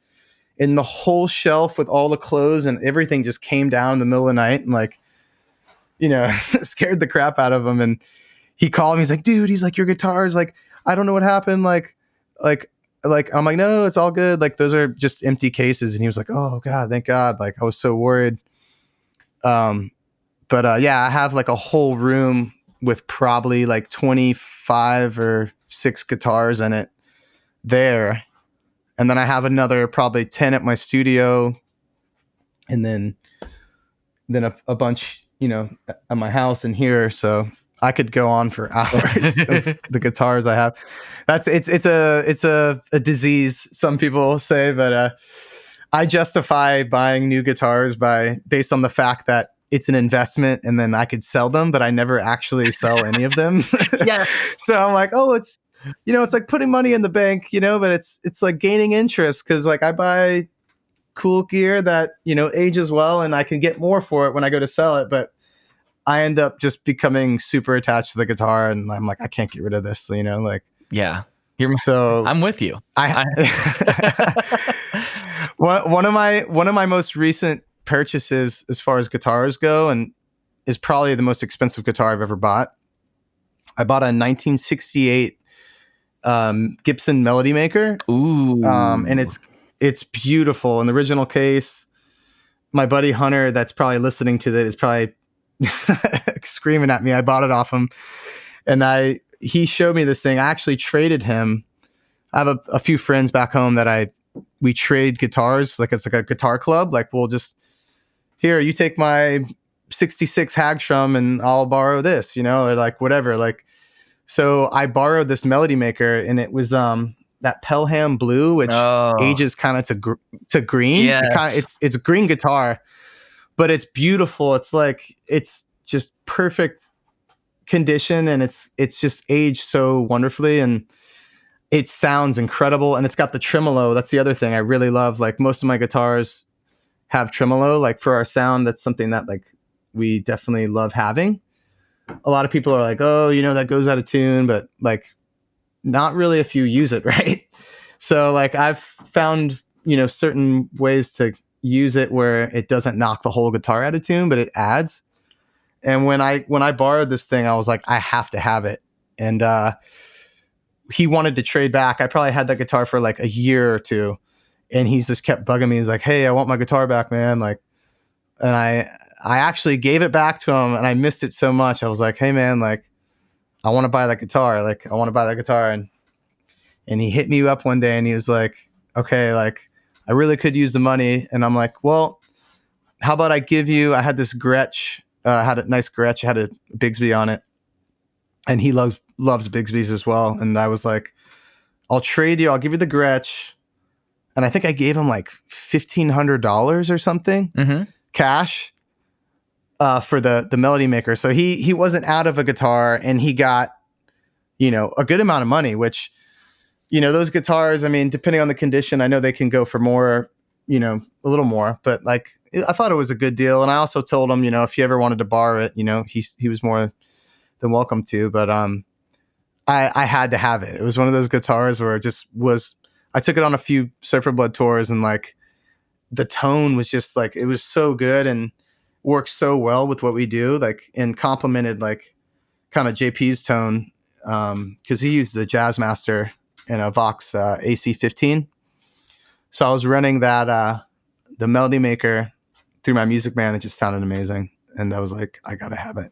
And the whole shelf with all the clothes and everything just came down in the middle of the night and like, scared the crap out of him. And he called me. He's like, dude, he's like, your guitars, like, I don't know what happened. Like, I'm like, no, it's all good. Like, those are just empty cases. And he was like, oh God, thank God. Like, I was so worried. Yeah, I have like a whole room with probably like 25 or 6 guitars in it there. And then I have another probably 10 at my studio. And then a bunch, at my house and here. So I could go on for hours of the guitars I have. It's a disease, some people say, but I justify buying new guitars based on the fact that it's an investment and then I could sell them, but I never actually sell any of them. Yeah. So I'm like, oh, it's like putting money in the bank, but it's like gaining interest because like I buy cool gear that, ages well and I can get more for it when I go to sell it. But I end up just becoming super attached to the guitar and I'm like, I can't get rid of this, like. Yeah. I'm with you. One of my most recent purchases as far as guitars go and is probably the most expensive guitar I've ever bought. I bought a 1968 Gibson Melody Maker. Ooh. And it's beautiful in the original case. My buddy Hunter that's probably listening to that is probably screaming at me. I bought it off him and he showed me this thing. I actually traded him. I have a few friends back home that we trade guitars. Like it's like a guitar club. Like we'll just, here, you take my 66 Hagstrom and I'll borrow this, or like whatever. Like, so I borrowed this Melody Maker and it was, that Pelham blue, which ages kind of to green. Yes. It's a green guitar, but it's beautiful. It's like, it's just perfect condition and it's just aged so wonderfully and it sounds incredible. And it's got the tremolo. That's the other thing I really love. Like most of my guitars have tremolo, like for our sound. That's something that like we definitely love having. A lot of people are like, oh, that goes out of tune, but like not really if you use it right. So like I've found, certain ways to use it where it doesn't knock the whole guitar out of tune, but it adds. And when I borrowed this thing, I was like, I have to have it. And he wanted to trade back. I probably had that guitar for like a year or two. And he's just kept bugging me. He's like, hey, I want my guitar back, man. Like, and I actually gave it back to him and I missed it so much. I was like, hey man, like, I want to buy that guitar. Like, I want to buy that guitar. And he hit me up one day and he was like, okay, like I really could use the money. And I'm like, well, how about I had this Gretsch, had a nice Gretsch, had a Bigsby on it. And he loves Bigsby's as well. And I was like, I'll trade you. I'll give you the Gretsch. And I think I gave him like $1,500 or something cash for the Melody Maker. So he wasn't out of a guitar and he got, a good amount of money, which, those guitars, I mean, depending on the condition, I know they can go for more, a little more, but like, I thought it was a good deal. And I also told him, if you ever wanted to borrow it, he was more than welcome to, but I had to have it. It was one of those guitars where it just was, I took it on a few Surfer Blood tours and like the tone was just like, it was so good and worked so well with what we do, like, and complemented like kind of JP's tone. Cause he used the Jazzmaster and a Vox AC-15. So I was running that the Melody Maker through my Music Band. It just sounded amazing, and I was like, I gotta have it.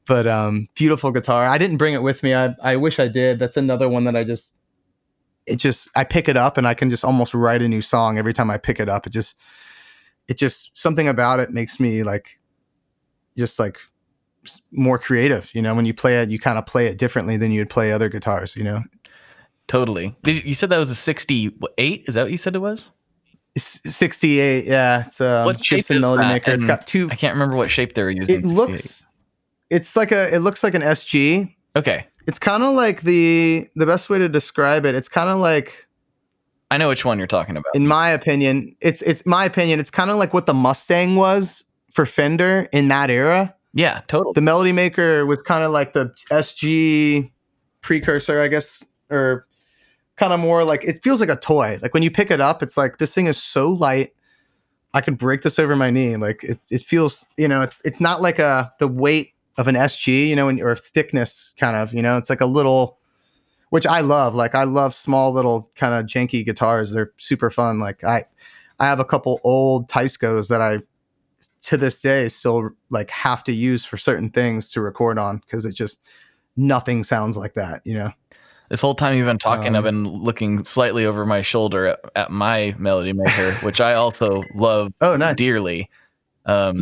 But beautiful guitar. I didn't bring it with me. I wish I did. That's another one that I pick it up and I can just almost write a new song every time I pick it up. It just something about it makes me like just like more creative. When you play it, you kind of play it differently than you would play other guitars. Totally. You said that was a 68? Is that what you said it was? 68. Yeah, it's what shape Gibson is Melody that? Maker. It's And got two. I can't remember what shape they were using. It looks like an SG. Okay. It's kind of like the best way to describe it. It's kind of like, I know which one you're talking about. in my opinion, it's kind of like what the Mustang was for Fender in that era. Yeah, totally. The Melody Maker was kind of like the SG precursor, I guess, or kind of more like, it feels like a toy. Like when you pick it up, it's like, this thing is so light. I could break this over my knee. Like it feels, it's not like the weight of an SG, or thickness kind of, it's like a little, which I love. Like I love small little kind of janky guitars. They're super fun. Like I have a couple old Tyscos that I, to this day, still like have to use for certain things to record on, because it just, nothing sounds like that, This whole time you've been talking, I've been looking slightly over my shoulder at my Melody Maker, which I also love nice. dearly. I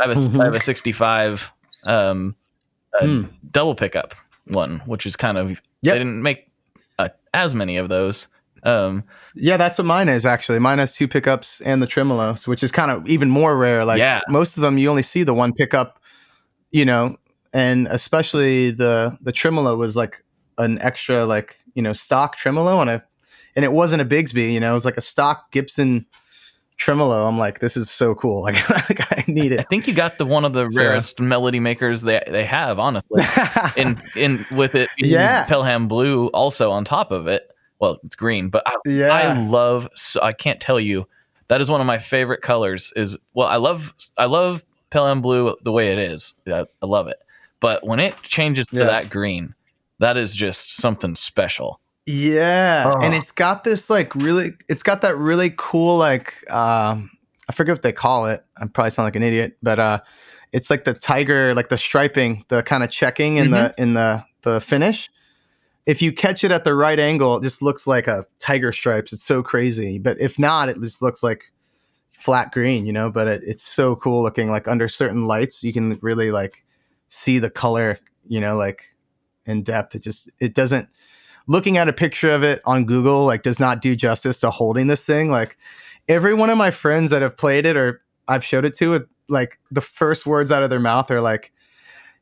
have a 65 double pickup one, which is kind of, they didn't make as many of those. Yeah, that's what mine is actually. Mine has two pickups and the tremolo, which is kind of even more rare. Like most of them, you only see the one pickup, and especially the tremolo was like an extra, like, stock tremolo and it wasn't a Bigsby, it was like a stock Gibson tremolo. I'm like, this is so cool. Like I need it. I think you got one of the rarest Melody Makers they have, honestly. in with it being Pelham blue also on top of it. Well, it's green, but I can't tell you, that is one of my favorite colors. I love Pelham blue the way it is. I love it. But when it changes to that green, that is just something special. Yeah. And it's got this it's got that really cool, like, I forget what they call it. I probably sound like an idiot, but it's like the tiger, like the striping, the kind of checking in the finish. If you catch it at the right angle, it just looks like a tiger stripes. It's so crazy. But if not, it just looks like flat green, but it's so cool looking. Like under certain lights, you can really like see the color, like in depth. It doesn't, looking at a picture of it on Google, like does not do justice to holding this thing. Like every one of my friends that have played it or I've showed it to, like the first words out of their mouth are like,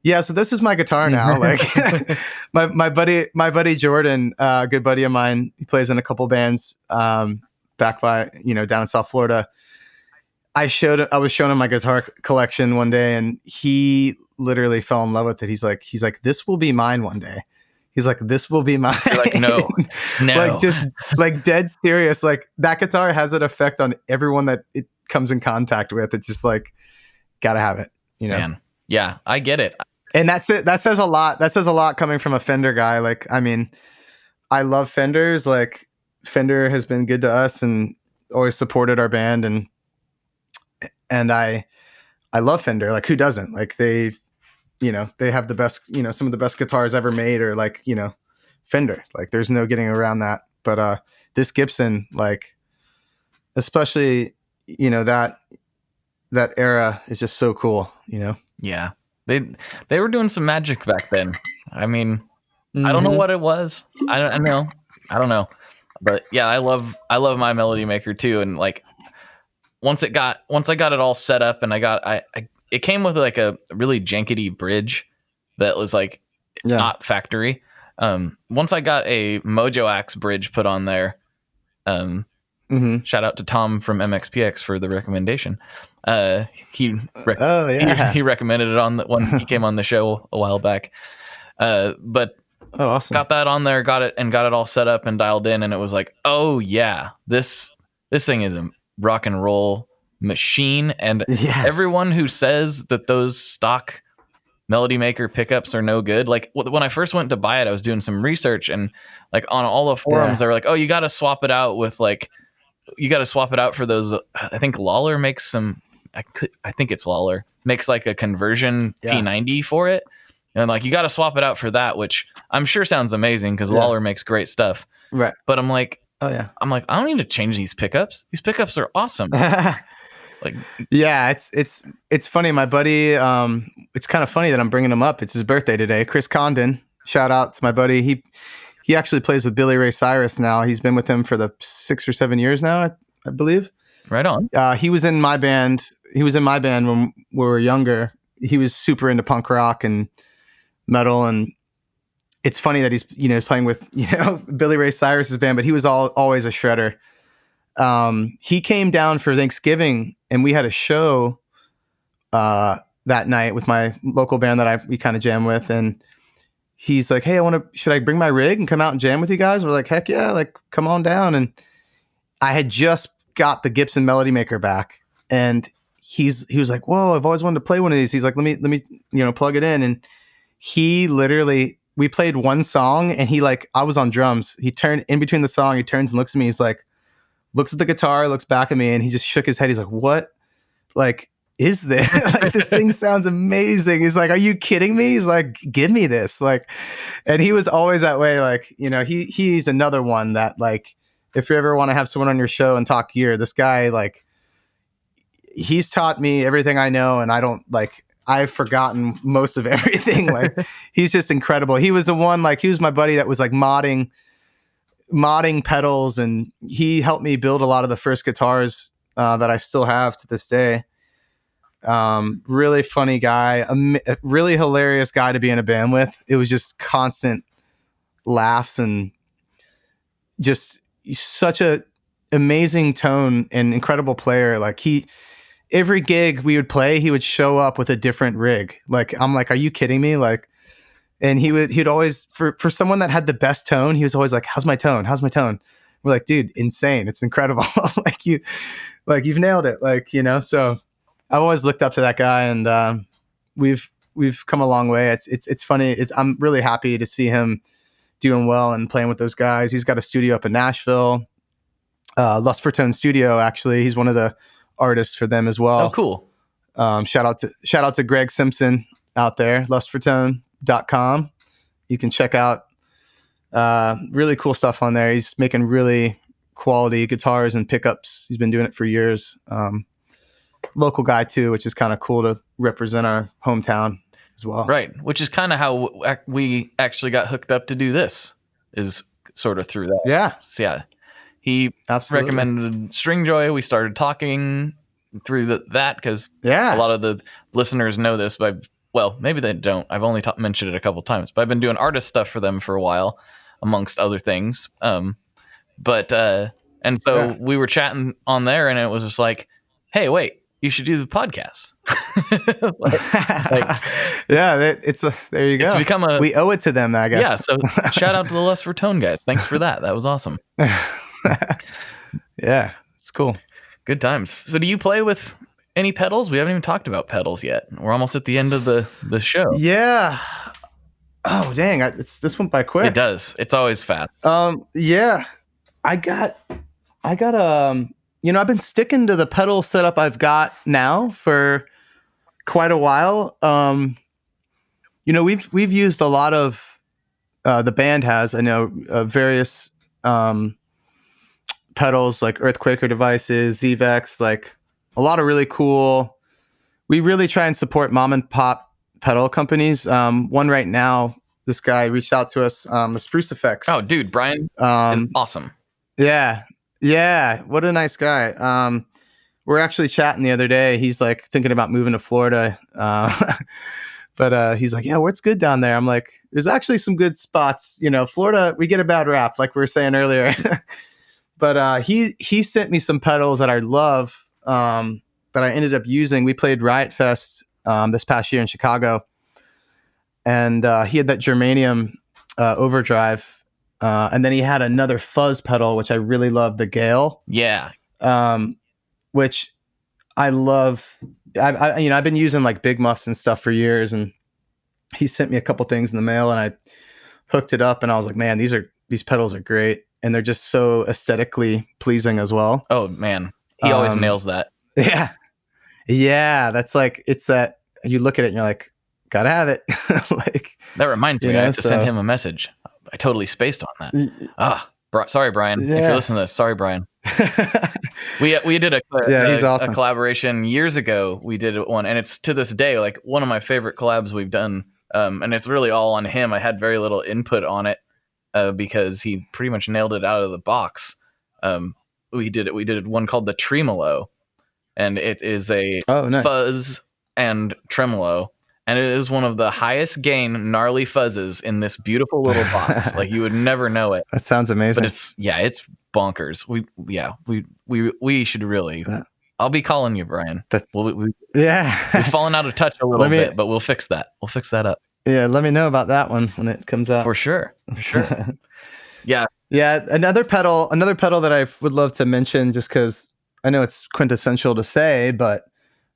yeah, so this is my guitar now. Like my buddy Jordan, a good buddy of mine, he plays in a couple bands back by, down in South Florida. I was showing him my guitar collection one day and he literally fell in love with it. He's like, this will be mine one day. He's like, this will be mine. You're like, no. Like just like dead serious. Like that guitar has an effect on everyone that it comes in contact with. It's just like, gotta have it, Man. Yeah, I get it. And that's it. That says a lot. That says a lot coming from a Fender guy. Like, I mean, I love Fenders. Like Fender has been good to us and always supported our band. And I love Fender. Like who doesn't? Like they have the best, some of the best guitars ever made, or like, Fender, like there's no getting around that. But this Gibson, like, especially, that era is just so cool, Yeah. They were doing some magic back then. I mean, I don't know what it was. I don't know. But yeah, I love my Melody Maker too. And like once I got it all set up and it came with like a really jankety bridge that was like not factory. Once I got a Mojo Axe bridge put on there, shout out to Tom from MXPX for the recommendation. He recommended it on when he came on the show a while back. But awesome. Got that on there, got it all set up and dialed in, and it was like, oh yeah, this thing is a rock and roll machine. And everyone who says that those stock Melody Maker pickups are no good. Like when I first went to buy it, I was doing some research, and like on all the forums, they were like, "Oh, you got to swap it out with like, you got to swap it out for those." I think Lawler makes some. I think it's Lawler makes like a conversion P90 for it, and like you got to swap it out for that, which I'm sure sounds amazing because Lawler makes great stuff. Right. But I'm like, I don't need to change these pickups. These pickups are awesome. Like, yeah, it's funny. My buddy, it's kind of funny that I'm bringing him up. It's his birthday today. Chris Condon, shout out to my buddy. He actually plays with Billy Ray Cyrus now. He's been with him for the 6 or 7 years now, I believe. Right on. He was in my band. He was in my band when we were younger. He was super into punk rock and metal, and it's funny that he's playing with Billy Ray Cyrus's band, but he was always a shredder. He came down for Thanksgiving, and we had a show that night with my local band that we kind of jam with, and he's like, "Hey, should I bring my rig and come out and jam with you guys?" We're like, "Heck yeah, like come on down." And I had just got the Gibson Melody Maker back, and he was like, "Whoa, I've always wanted to play one of these." He's like, "Let me plug it in." And he literally, we played one song, and I was on drums. He turned in between the song, he turns and looks at me. He's like, looks at the guitar, looks back at me, and he just shook his head. He's like, "What? Like, is this? Like, this thing sounds amazing." He's like, "Are you kidding me?" He's like, "Give me this." Like, and he was always that way. Like, he's another one that, like, if you ever want to have someone on your show and talk gear, this guy, like, he's taught me everything I know, and I've forgotten most of everything. Like, he's just incredible. He was the one, like, he was my buddy that was like modding pedals, and he helped me build a lot of the first guitars that I still have to this day. Really funny guy, a really hilarious guy to be in a band with. It was just constant laughs and just such a amazing tone and incredible player. Like, every gig we would play, he would show up with a different rig. Like, I'm like, "Are you kidding me?" Like, and he'd always, for someone that had the best tone, he was always like, "How's my tone? How's my tone?" We're like, "Dude, insane. It's incredible." You've nailed it. Like, so I've always looked up to that guy, and we've come a long way. It's funny. I'm really happy to see him doing well and playing with those guys. He's got a studio up in Nashville, Lust for Tone Studio. Actually, he's one of the artists for them as well. Oh, cool. Shout out to Greg Simpson out there, lustfortone.com. You can check out really cool stuff on there. He's making really quality guitars and pickups. He's been doing it for years. Local guy too, which is kind of cool to represent our hometown as well. Right. Which is kind of how we actually got hooked up to do this, is sort of through that. Yeah. So, yeah. He Absolutely recommended Stringjoy. We started talking through that because a lot of the listeners know this, but well, maybe they don't. I've only mentioned it a couple times, but I've been doing artist stuff for them for a while, amongst other things. And so we were chatting on there, and it was just like, "Hey, wait, you should do the podcast." There you go. It's become we owe it to them, I guess. Yeah. So shout out to the Lust for Tone guys. Thanks for that. That was awesome. Yeah, it's cool. Good times. So do you play with any pedals? We haven't even talked about pedals yet. We're almost at the end of the show. Yeah. Oh, dang. This went by quick. It does. It's always fast. Yeah. I've been sticking to the pedal setup I've got now for quite a while. We've used a lot of, the band has, I know, various, pedals like Earthquaker devices, Zvex, like a lot of really cool. We really try and support mom and pop pedal companies. One right now, this guy reached out to us, the Spruce Effects. Oh, dude, Brian is awesome. Yeah. What a nice guy. We're actually chatting the other day. He's like thinking about moving to Florida. But he's like, "Yeah, where's good down there?" I'm like, "There's actually some good spots. Florida, we get a bad rap, like we were saying earlier." But he sent me some pedals that I love, that I ended up using. We played Riot Fest this past year in Chicago, and he had that Germanium overdrive, and then he had another fuzz pedal, which I really love, the Gale. Yeah. Which I love. I've been using like big muffs and stuff for years, and he sent me a couple things in the mail, and I hooked it up, and I was like, man, these pedals are great, and they're just so aesthetically pleasing as well. Oh man, he always nails that. Yeah. Yeah, that's like, it's that you look at it and you're like, gotta have it. Like, that reminds me, know, I have to send him a message. I totally spaced on that. Sorry, Brian. Yeah. If you're listening to this, sorry, Brian. we did he's awesome. a collaboration years ago. We did one, and it's to this day like one of my favorite collabs we've done. And it's really all on him. I had very little input on it because he pretty much nailed it out of the box. We did one called the Tremolo, and it is a nice. fuzz and tremolo, and it is one of the highest gain gnarly fuzzes in this beautiful little box. Like, you would never know it. That sounds amazing. But it's bonkers. We should really. I'll be calling you, Brian. We've fallen out of touch a little bit, but we'll fix that. We'll fix that up. Yeah, let me know about that one when it comes out. For sure. Yeah. Yeah, another pedal that I would love to mention, just because I know it's quintessential to say, but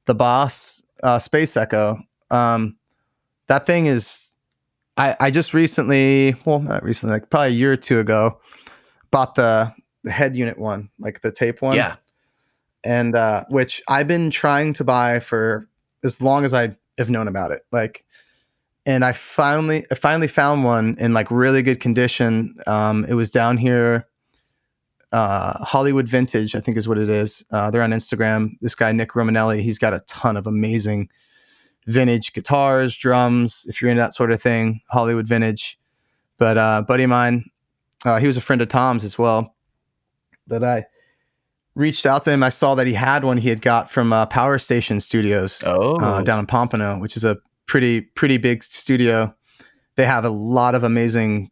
the Boss Space Echo. That thing is, I just recently, well, not recently, like probably a year or two ago, bought the head unit one, like the tape one. Yeah. And which I've been trying to buy for as long as I have known about it. Like, and I finally found one in like really good condition. It was down here, Hollywood Vintage, I think is what it is. They're on Instagram. This guy, Nick Romanelli, he's got a ton of amazing vintage guitars, drums, if you're into that sort of thing, Hollywood Vintage. But a buddy of mine, he was a friend of Tom's as well. But I reached out to him. I saw that he had one he had got from Power Station Studios down in Pompano, which is a pretty big studio. They have a lot of amazing,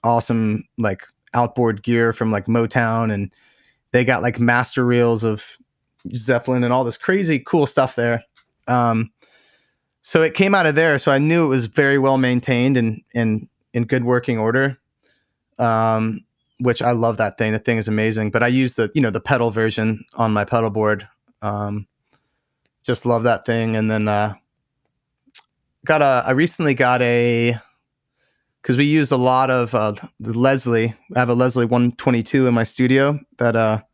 awesome like outboard gear from like Motown, and they got like master reels of Zeppelin and all this crazy cool stuff there. So it came out of there. So I knew it was very well maintained and in good working order. Which I love that thing. The thing is amazing. But I use the pedal version on my pedal board. Just love that thing. And then I recently got because we used a lot of the Leslie. I have a Leslie 122 in my studio that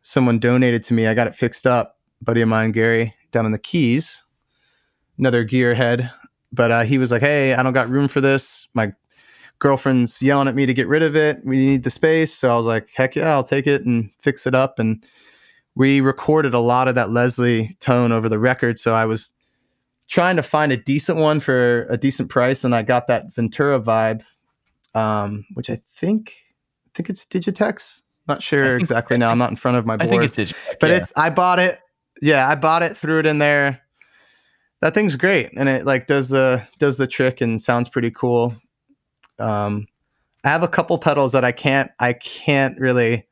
someone donated to me. I got it fixed up. A buddy of mine, Gary, down in the Keys, another gearhead. But he was like, hey, I don't got room for this. My girlfriend's yelling at me to get rid of it. We need the space. So I was like, heck yeah, I'll take it and fix it up. And we recorded a lot of that Leslie tone over the record. So I was trying to find a decent one for a decent price. And I got that Ventura Vibe, which I think it's Digitex. Not sure exactly now. I'm not in front of my board. I think it's Digitex. But I bought it. Yeah, I bought it, threw it in there. That thing's great. And it like does the trick and sounds pretty cool. I have a couple pedals that I can't really,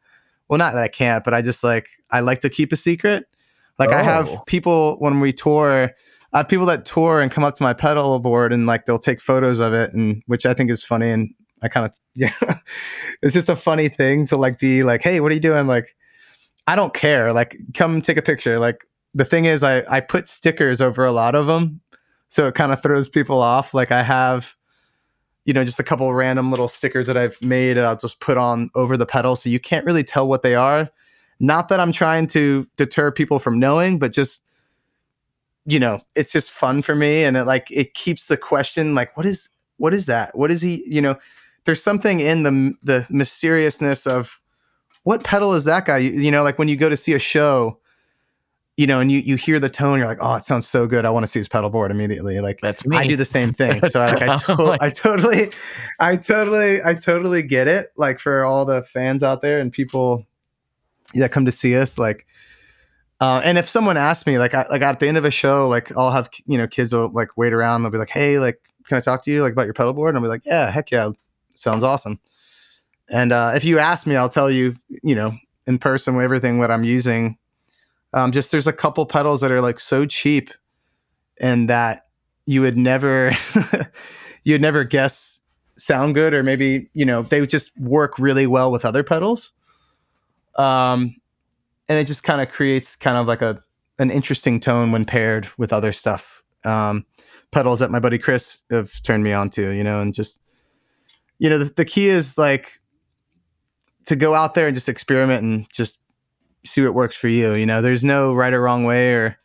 well, not that I can't, but I like to keep a secret. Like I have people when we tour, I have people that tour and come up to my pedal board and like, they'll take photos of it, and which I think is funny. And I kind of, it's just a funny thing to like, be like, hey, what are you doing? Like, I don't care. Like, come take a picture. Like the thing is I put stickers over a lot of them. So it kind of throws people off. Like I have, just a couple of random little stickers that I've made and I'll just put on over the pedal. So you can't really tell what they are. Not that I'm trying to deter people from knowing, but just, it's just fun for me. And it keeps the question, like, what is that? What is he, there's something in the mysteriousness of what pedal is that guy? Like when you go to see a show, and you hear the tone, you're like, oh, it sounds so good. I want to see his pedal board immediately. Like that's me. I do the same thing. So I totally get it. Like for all the fans out there and people that come to see us, like, and if someone asks me, like at the end of a show, like I'll have, kids will like wait around. They'll be like, hey, like, can I talk to you like about your pedal board? And I'll be like, yeah, heck yeah. Sounds awesome. And if you ask me, I'll tell you, in person with everything what I'm using. Just there's a couple pedals that are like so cheap and that you would never guess sound good, or maybe, they would just work really well with other pedals. And it just kind of creates kind of like an interesting tone when paired with other stuff. pedals that my buddy Chris have turned me on to, and just, the key is like to go out there and just experiment and just see what works for you. There's no right or wrong way or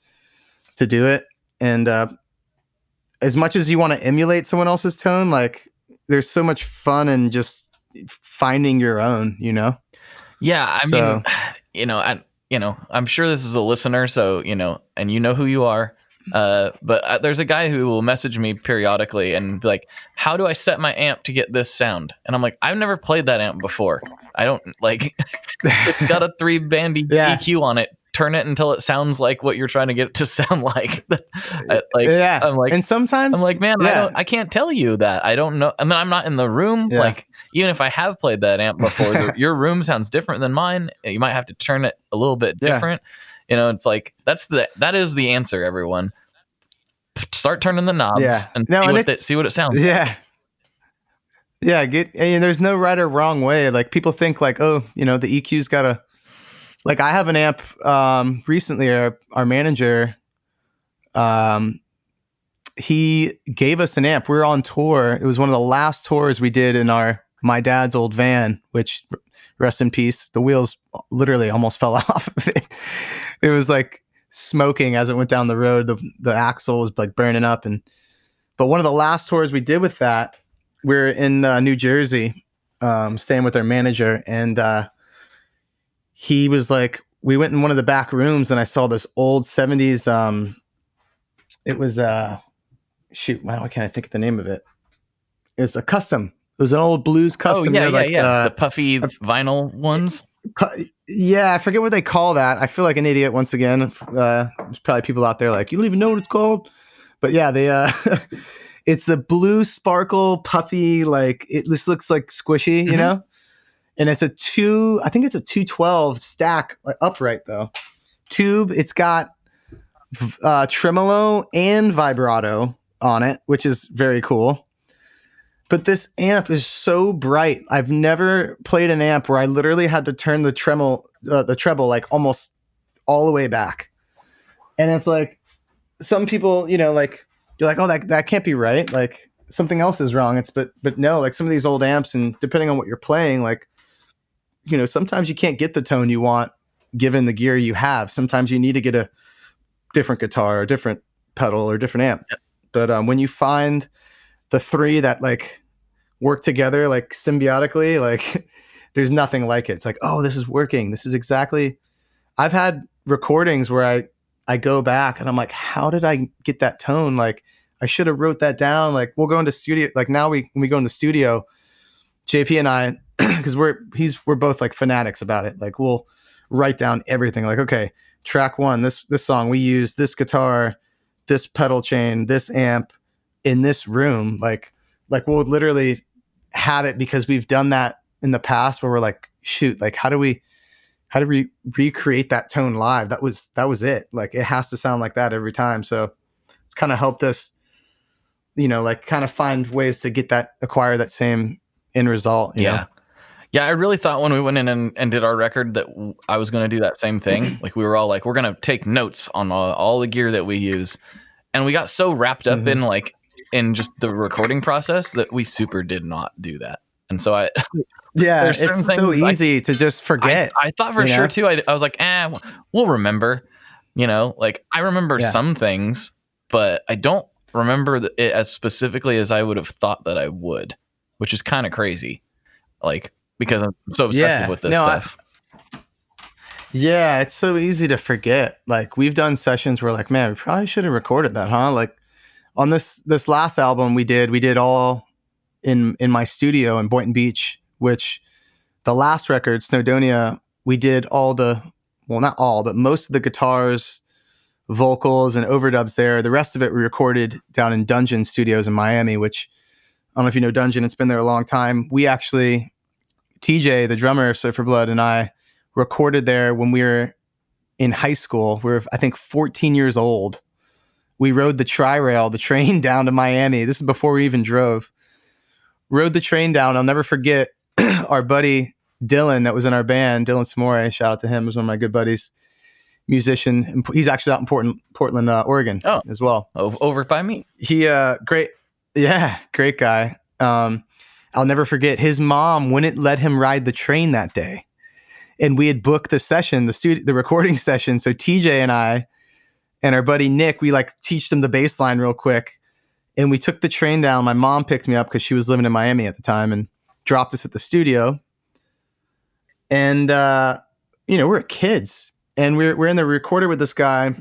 to do it. And as much as you want to emulate someone else's tone, like there's so much fun in just finding your own, Yeah, I mean, I'm sure this is a listener, so and who you are. But there's a guy who will message me periodically and be like, "How do I set my amp to get this sound?" And I'm like, "I've never played that amp before. I don't like. It's got a 3-bandy EQ on it. Turn it until it sounds like what you're trying to get it to sound like." I'm like, and sometimes I'm like, man, I can't tell you that. I don't know. I mean, I'm not in the room. Yeah. Like, even if I have played that amp before, your room sounds different than mine. You might have to turn it a little bit different. It's like that is the answer, everyone. Start turning the knobs and see what it sounds like. There's no right or wrong way. Like people think like, oh, the EQ's gotta, like I have an amp recently, our manager, he gave us an amp. We were on tour. It was one of the last tours we did in my dad's old van, which, rest in peace, the wheels literally almost fell off of it. It was like smoking as it went down the road. The axle was like burning up. But one of the last tours we did with that, we're in New Jersey, staying with our manager, and he was like, we went in one of the back rooms and I saw this old 70s. It was why can't I think of the name of it? It's a custom. It was an old blues custom. Oh, yeah. The puffy vinyl ones. Yeah, I forget what they call that. I feel like an idiot once again. There's probably people out there like, you don't even know what it's called. But yeah, they it's a blue sparkle puffy, like it just looks like squishy, and it's I think it's a 212 stack, like upright though. Tube, it's got tremolo and vibrato on it, which is very cool. But this amp is so bright. I've never played an amp where I literally had to turn the treble like almost all the way back. And it's like some people, like you're like, oh, that can't be right. Like something else is wrong. But no, like some of these old amps, and depending on what you're playing, like, sometimes you can't get the tone you want given the gear you have. Sometimes you need to get a different guitar, or different pedal, or different amp. But when you find the three that like work together like symbiotically, like there's nothing like it. It's like, oh, this is working. This is exactly. I've had recordings where I go back and I'm like, how did I get that tone? Like I should have wrote that down. Like we'll go into studio. Like now when we go in the studio, JP and I, because we're both like fanatics about it. Like we'll write down everything. Like, okay, track 1, this song, we use this guitar, this pedal chain, this amp in this room. Like we'll literally have it because we've done that in the past where we're like, shoot, like how do we recreate that tone live? That was it. Like it has to sound like that every time. So it's kind of helped us, like kind of find ways to acquire that same end result. You know? Yeah, I really thought when we went in and did our record that I was going to do that same thing. Like we were all like, we're going to take notes on all the gear that we use. And we got so wrapped up in just the recording process that we super did not do that. And so it's so easy to just forget. I thought for sure too. I was like, we'll remember, like I remember some things, but I don't remember it as specifically as I would have thought that I would, which is kind of crazy. Like, because I'm so obsessed with this stuff. It's so easy to forget. Like we've done sessions where like, man, we probably should have recorded that, huh? Like on this last album we did all in my studio in Boynton Beach, which the last record, Snowdonia, we did not all, but most of the guitars, vocals, and overdubs there. The rest of it we recorded down in Dungeon Studios in Miami, which I don't know if you know Dungeon. It's been there a long time. We actually, TJ, the drummer of Surfer Blood, and I recorded there when we were in high school. We were, I think, 14 years old. We rode the Tri-Rail, the train down to Miami. This is before we even drove. Rode the train down. I'll never forget our buddy Dylan that was in our band, Dylan Samore, shout out to him, was one of my good buddies. musician. He's actually out in Portland, Oregon as well. Over by me. He great guy. I'll never forget, his mom wouldn't let him ride the train that day, and we had booked the session, the recording session. So TJ and I and our buddy Nick, we like teach them the bass line real quick, and we took the train down. My mom picked me up because she was living in Miami at the time and dropped us at the studio. And we're kids, and we're in the recorder with this guy,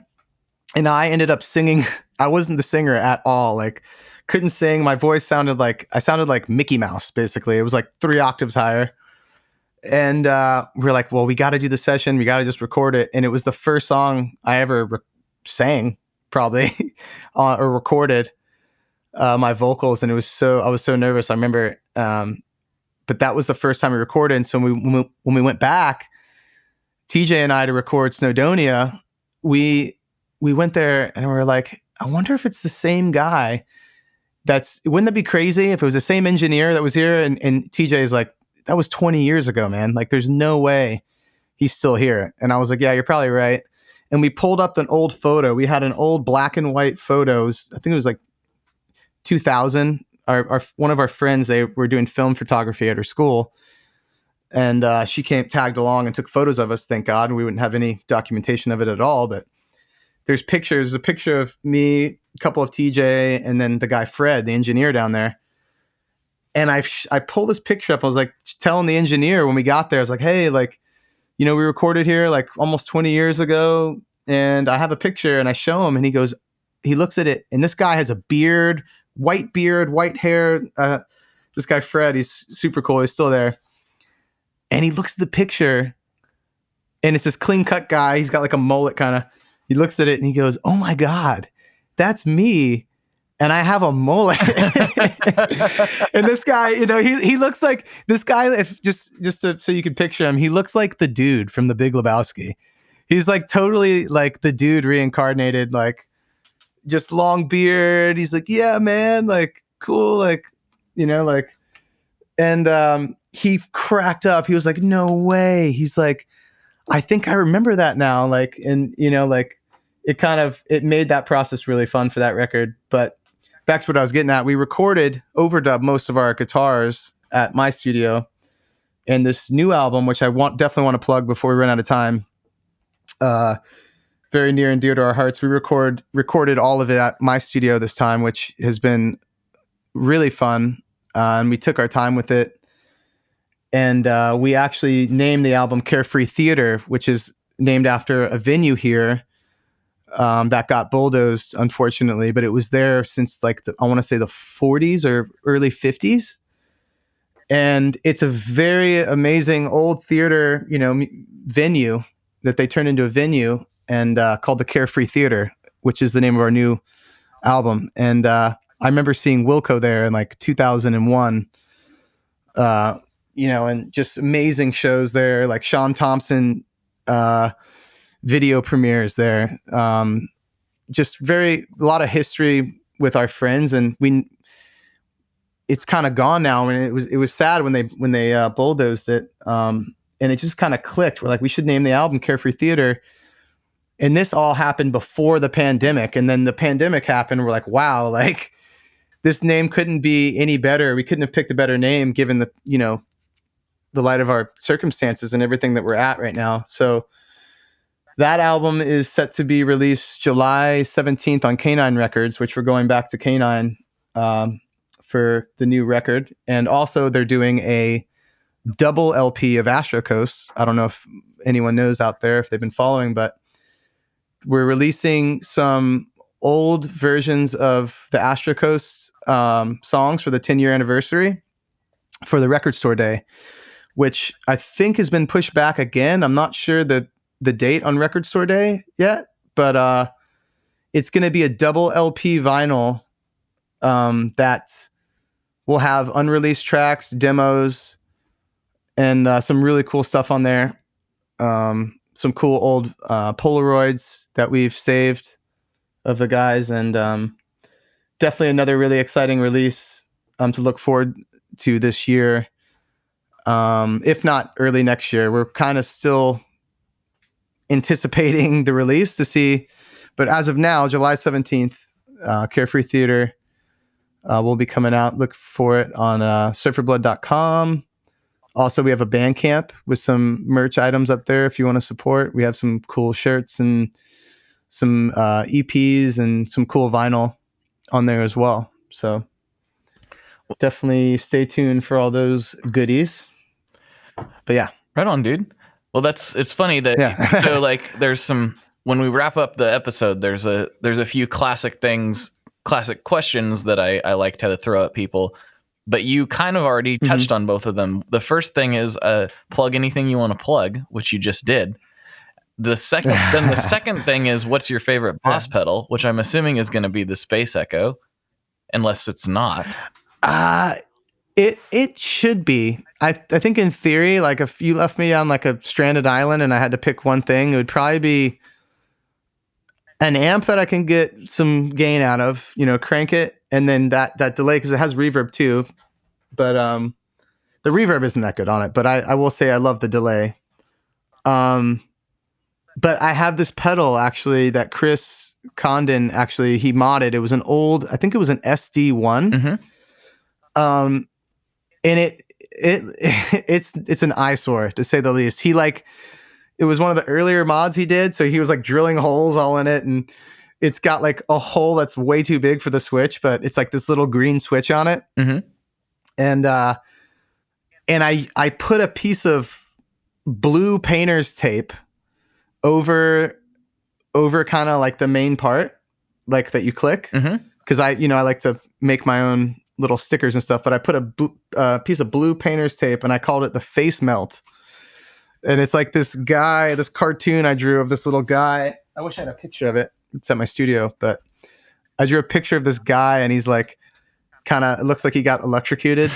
and I ended up singing. I wasn't the singer at all. Like, couldn't sing. My voice sounded like Mickey Mouse, basically. It was like 3 octaves higher. And we're like, well, we got to do the session. We got to just record it. And it was the first song I ever sang, probably, or recorded my vocals. And I was so nervous. I remember, but that was the first time we recorded. And so when we went back, TJ and I, to record Snowdonia, we went there and we were like, I wonder if it's the same guy. Wouldn't that be crazy if it was the same engineer that was here? And TJ is like, that was 20 years ago, man. Like, there's no way he's still here. And I was like, yeah, you're probably right. And we pulled up an old photo. We had an old black and white photos. I think it was like 2000. One of our friends, they were doing film photography at her school. And she tagged along and took photos of us. Thank God. We wouldn't have any documentation of it at all. But there's pictures. There's a picture of me, a couple of TJ, and then the guy Fred, the engineer down there. And I pulled this picture up. I was like telling the engineer when we got there, I was like, hey, like, we recorded here like almost 20 years ago, and I have a picture. And I show him, and he looks at it, and this guy has a beard, white hair. This guy Fred, he's super cool. He's still there. And he looks at the picture, and it's this clean cut guy. He's got like a mullet kind of. He looks at it and he goes, "Oh my God, that's me." And I have a mullet. And this guy, he looks like this guy. If so you can picture him, he looks like the dude from The Big Lebowski. He's like totally like the dude reincarnated, like just long beard. He's like, yeah, man, like cool, like, like, and he cracked up. He was like, no way. He's like, I think I remember that now. Like, and like it made that process really fun for that record. But back to what I was getting at, we overdubbed most of our guitars at my studio. And this new album, which I definitely want to plug before we run out of time, very near and dear to our hearts. We recorded all of it at my studio this time, which has been really fun. And we took our time with it. And we actually named the album Carefree Theater, which is named after a venue here that got bulldozed, unfortunately. But it was there since I want to say the 40s or early 50s. And it's a very amazing old theater, venue that they turned into a venue and called the Carefree Theater, which is the name of our new album. And I remember seeing Wilco there in like 2001. And just amazing shows there, like Sean Thompson video premieres there. Just a lot of history with our friends, and it's kind of gone now. And it was sad when they bulldozed it. And it just kind of clicked. We're like, we should name the album Carefree Theater. And this all happened before the pandemic. And then the pandemic happened. We're like, wow, like this name couldn't be any better. We couldn't have picked a better name given the light of our circumstances and everything that we're at right now. So that album is set to be released July 17th on Canine Records, which we're going back to Canine for the new record. And also they're doing a double LP of Astro Coast. I don't know if anyone knows out there if they've been following, but we're releasing some old versions of the Astro Coast songs for the 10-year anniversary for the Record Store Day, which I think has been pushed back again. I'm not sure the date on Record Store Day yet, but it's going to be a double LP vinyl that will have unreleased tracks, demos, and some really cool stuff on there. Some cool old Polaroids that we've saved of the guys, and definitely another really exciting release to look forward to this year. If not early next year. We're kind of still anticipating the release to see. But as of now, July 17th, Carefree Theater will be coming out. Look for it on surferblood.com. Also, we have a Bandcamp with some merch items up there if you want to support. We have some cool shirts and some EPs and some cool vinyl on there as well. So definitely stay tuned for all those goodies. But yeah. Right on, dude. Well, it's funny that so like there's some, when we wrap up the episode, there's a few classic questions that I like to throw at people, but you kind of already touched on both of them. The first thing is plug anything you want to plug, which you just did. The second thing is, what's your favorite Boss pedal, which I'm assuming is going to be the Space Echo, unless it's not. It should be. I think in theory, like if you left me on like a stranded island and I had to pick one thing, it would probably be an amp that I can get some gain out of, crank it, and then that delay, because it has reverb too. But the reverb isn't that good on it. But I will say I love the delay. But I have this pedal actually that Chris Condon he modded. It was an old, I think it was an SD1. And it's an eyesore to say the least. It was one of the earlier mods he did, so he was like drilling holes all in it, and it's got like a hole that's way too big for the switch, but it's like this little green switch on it. And I put a piece of blue painter's tape over kind of like the main part, like that you click, because I like to make my own little stickers and stuff, but I put a piece of blue painter's tape and I called it the face melt. And it's like this cartoon I drew of this little guy. I wish I had a picture of it. It's at my studio, but I drew a picture of this guy and he's like, it looks like he got electrocuted.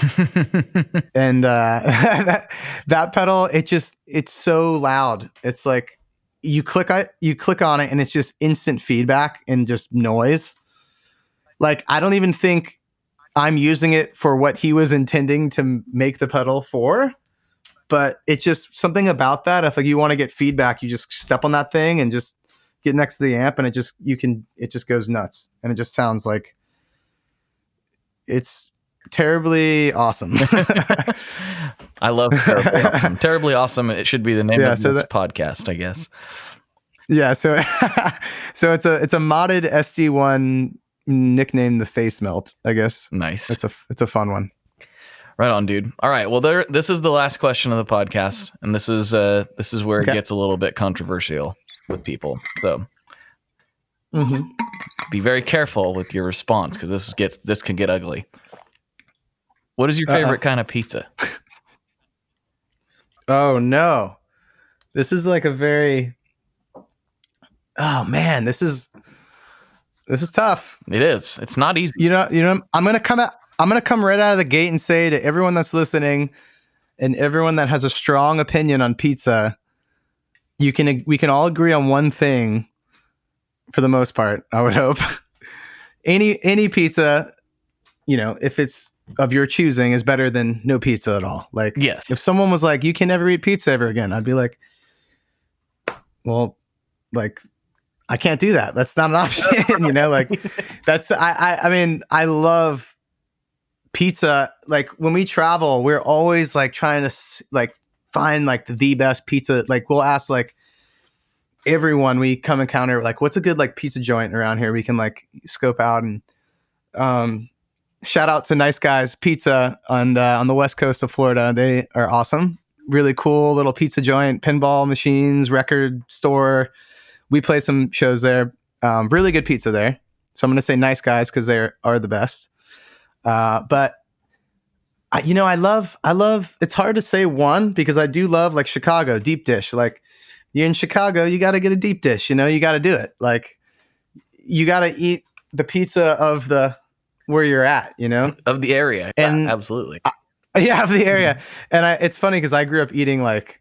And that pedal, it's so loud. It's like you click on it and it's just instant feedback and just noise. Like, I don't even think I'm using it for what he was intending to make the pedal for. But it's just something about that. If like you want to get feedback, you just step on that thing and just get next to the amp, and it just goes nuts, and it just sounds like it's terribly awesome. I love terribly awesome. Terribly awesome. It should be the name of this podcast, I guess. Yeah. So it's a modded SD1 nicknamed the Face Melt, I guess. Nice. It's a fun one. Right on, dude. All right. Well, this is the last question of the podcast, and this is where it gets a little bit controversial with people. So be very careful with your response, because this can get ugly. What is your favorite kind of pizza? Oh no, this is like a very. Oh man, this is tough. It is. It's not easy. I'm gonna come right out of the gate and say to everyone that's listening and everyone that has a strong opinion on pizza, we can all agree on one thing for the most part, I would hope. Any pizza, if it's of your choosing, is better than no pizza at all. Like, yes. If someone was like, you can never eat pizza ever again, I'd be like, well, like, I can't do that. That's not an option. Like that's, I mean, I love pizza. Like when we travel, we're always like trying to like find like the best pizza. Like we'll ask like everyone we come encounter, like, what's a good like pizza joint around here we can like scope out. And shout out to Nice Guys Pizza on the west coast of Florida. They are awesome. Really cool little pizza joint, pinball machines, record store. We play some shows there. Really good pizza there. So I'm going to say Nice Guys because they are the best. But I love, it's hard to say one because I do love like Chicago deep dish. Like you're in Chicago, you got to get a deep dish, you got to do it. Like you got to eat the pizza of where you're at, of the area. And yeah, absolutely. Of the area. And it's funny because I grew up eating like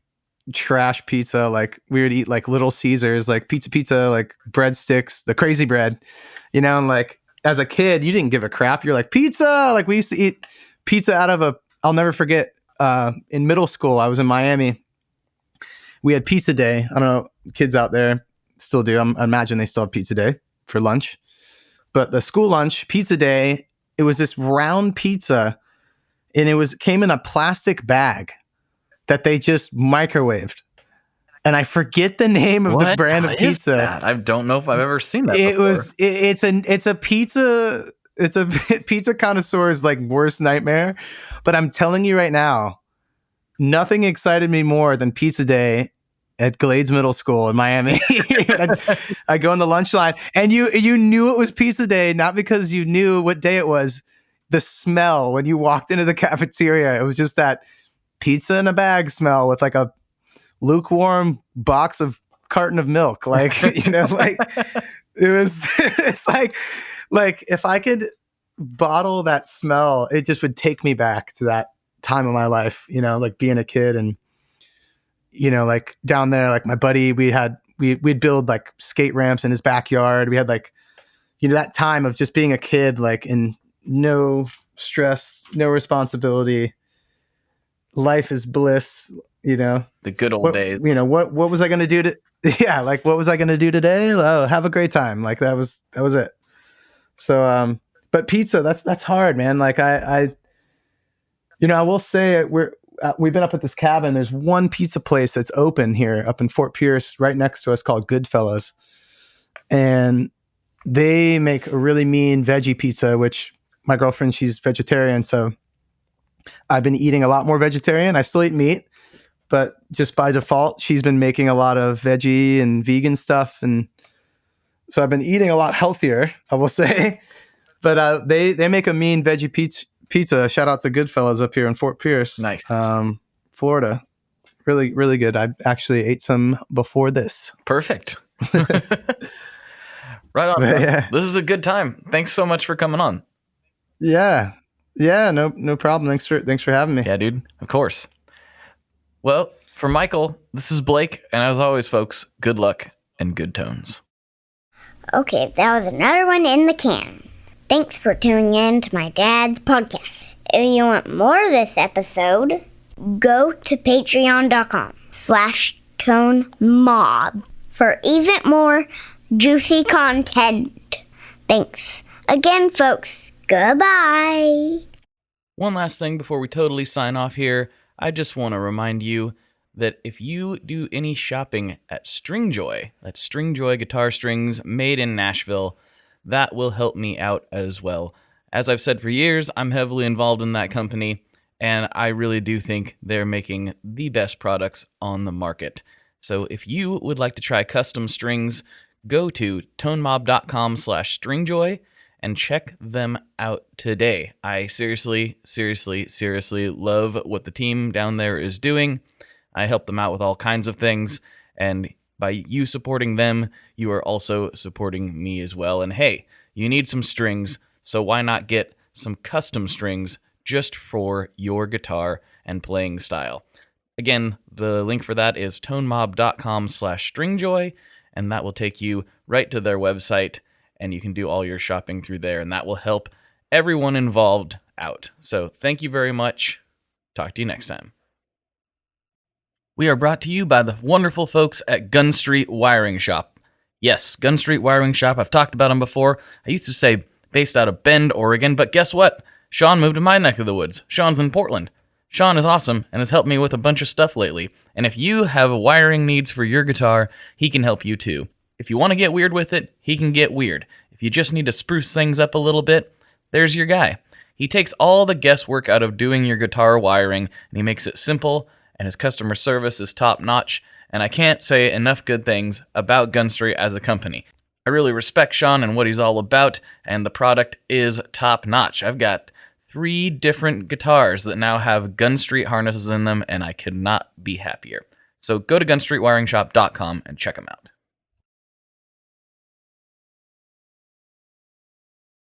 trash pizza. Like we would eat like Little Caesars, like pizza, like breadsticks, the crazy bread, and like as a kid, you didn't give a crap. You're like pizza. Like we used to eat pizza out of I'll never forget, in middle school, I was in Miami. we had pizza day. I don't know, kids out there still do. I imagine they still have pizza day for lunch. But the school lunch, pizza day, it was this round pizza, and it came in a plastic bag that they just microwaved. And I forget the name of the brand of pizza. That? I don't know if I've ever seen that before. It's a pizza connoisseur's like worst nightmare. But I'm telling you right now, nothing excited me more than pizza day at Glades Middle School in Miami. I go on the lunch line, and you knew it was pizza day, not because you knew what day it was. The smell when you walked into the cafeteria, it was just that pizza in a bag smell with like a lukewarm box of carton of milk. Like, like it was, it's like if I could bottle that smell, it just would take me back to that time of my life, like being a kid. And, like down there, like my buddy, we'd build like skate ramps in his backyard. We had like, that time of just being a kid, like in no stress, no responsibility. Life is bliss, The good old days. What was I going to do what was I going to do today? Oh, have a great time. Like that was it. So, but pizza, that's hard, man. Like I will say we've been up at this cabin. There's one pizza place that's open here up in Fort Pierce, right next to us, called Goodfellas. And they make a really mean veggie pizza, which my girlfriend, she's vegetarian. So I've been eating a lot more vegetarian. I still eat meat, but just by default, she's been making a lot of veggie and vegan stuff. And so I've been eating a lot healthier, I will say. But they make a mean veggie pizza. Shout out to Goodfellas up here in Fort Pierce. Nice. Florida. Really, really good. I actually ate some before this. Perfect. Right on. Yeah. This is a good time. Thanks so much for coming on. Yeah. No problem. Thanks for having me. Yeah, dude. Of course. Well, for Michael, this is Blake, and as always, folks, good luck and good tones. Okay, that was another one in the can. Thanks for tuning in to my dad's podcast. If you want more of this episode, go to patreon.com/tonemob for even more juicy content. Thanks again, folks. Goodbye. One last thing before we totally sign off here. I just want to remind you that if you do any shopping at Stringjoy, that's Stringjoy guitar strings made in Nashville, that will help me out as well. As I've said for years, I'm heavily involved in that company, and I really do think they're making the best products on the market. So if you would like to try custom strings, go to tonemob.com/stringjoy and check them out today. I seriously love what the team down there is doing. I help them out with all kinds of things, and by you supporting them, you are also supporting me as well. And hey, you need some strings, so why not get some custom strings just for your guitar and playing style? Again, the link for that is tonemob.com/stringjoy, and that will take you right to their website, and you can do all your shopping through there, and that will help everyone involved out. So thank you very much. Talk to you next time. We are brought to you by the wonderful folks at Gun Street Wiring Shop. Yes, Gun Street Wiring Shop. I've talked about them before. I used to say based out of Bend, Oregon, but guess what? Sean moved to my neck of the woods. Sean's in Portland. Sean is awesome and has helped me with a bunch of stuff lately. And if you have wiring needs for your guitar, he can help you too. If you want to get weird with it, he can get weird. If you just need to spruce things up a little bit, there's your guy. He takes all the guesswork out of doing your guitar wiring, and he makes it simple, and his customer service is top-notch, and I can't say enough good things about Gun Street as a company. I really respect Sean and what he's all about, and the product is top-notch. I've got 3 different guitars that now have Gun Street harnesses in them, and I could not be happier. So go to gunstreetwiringshop.com and check them out.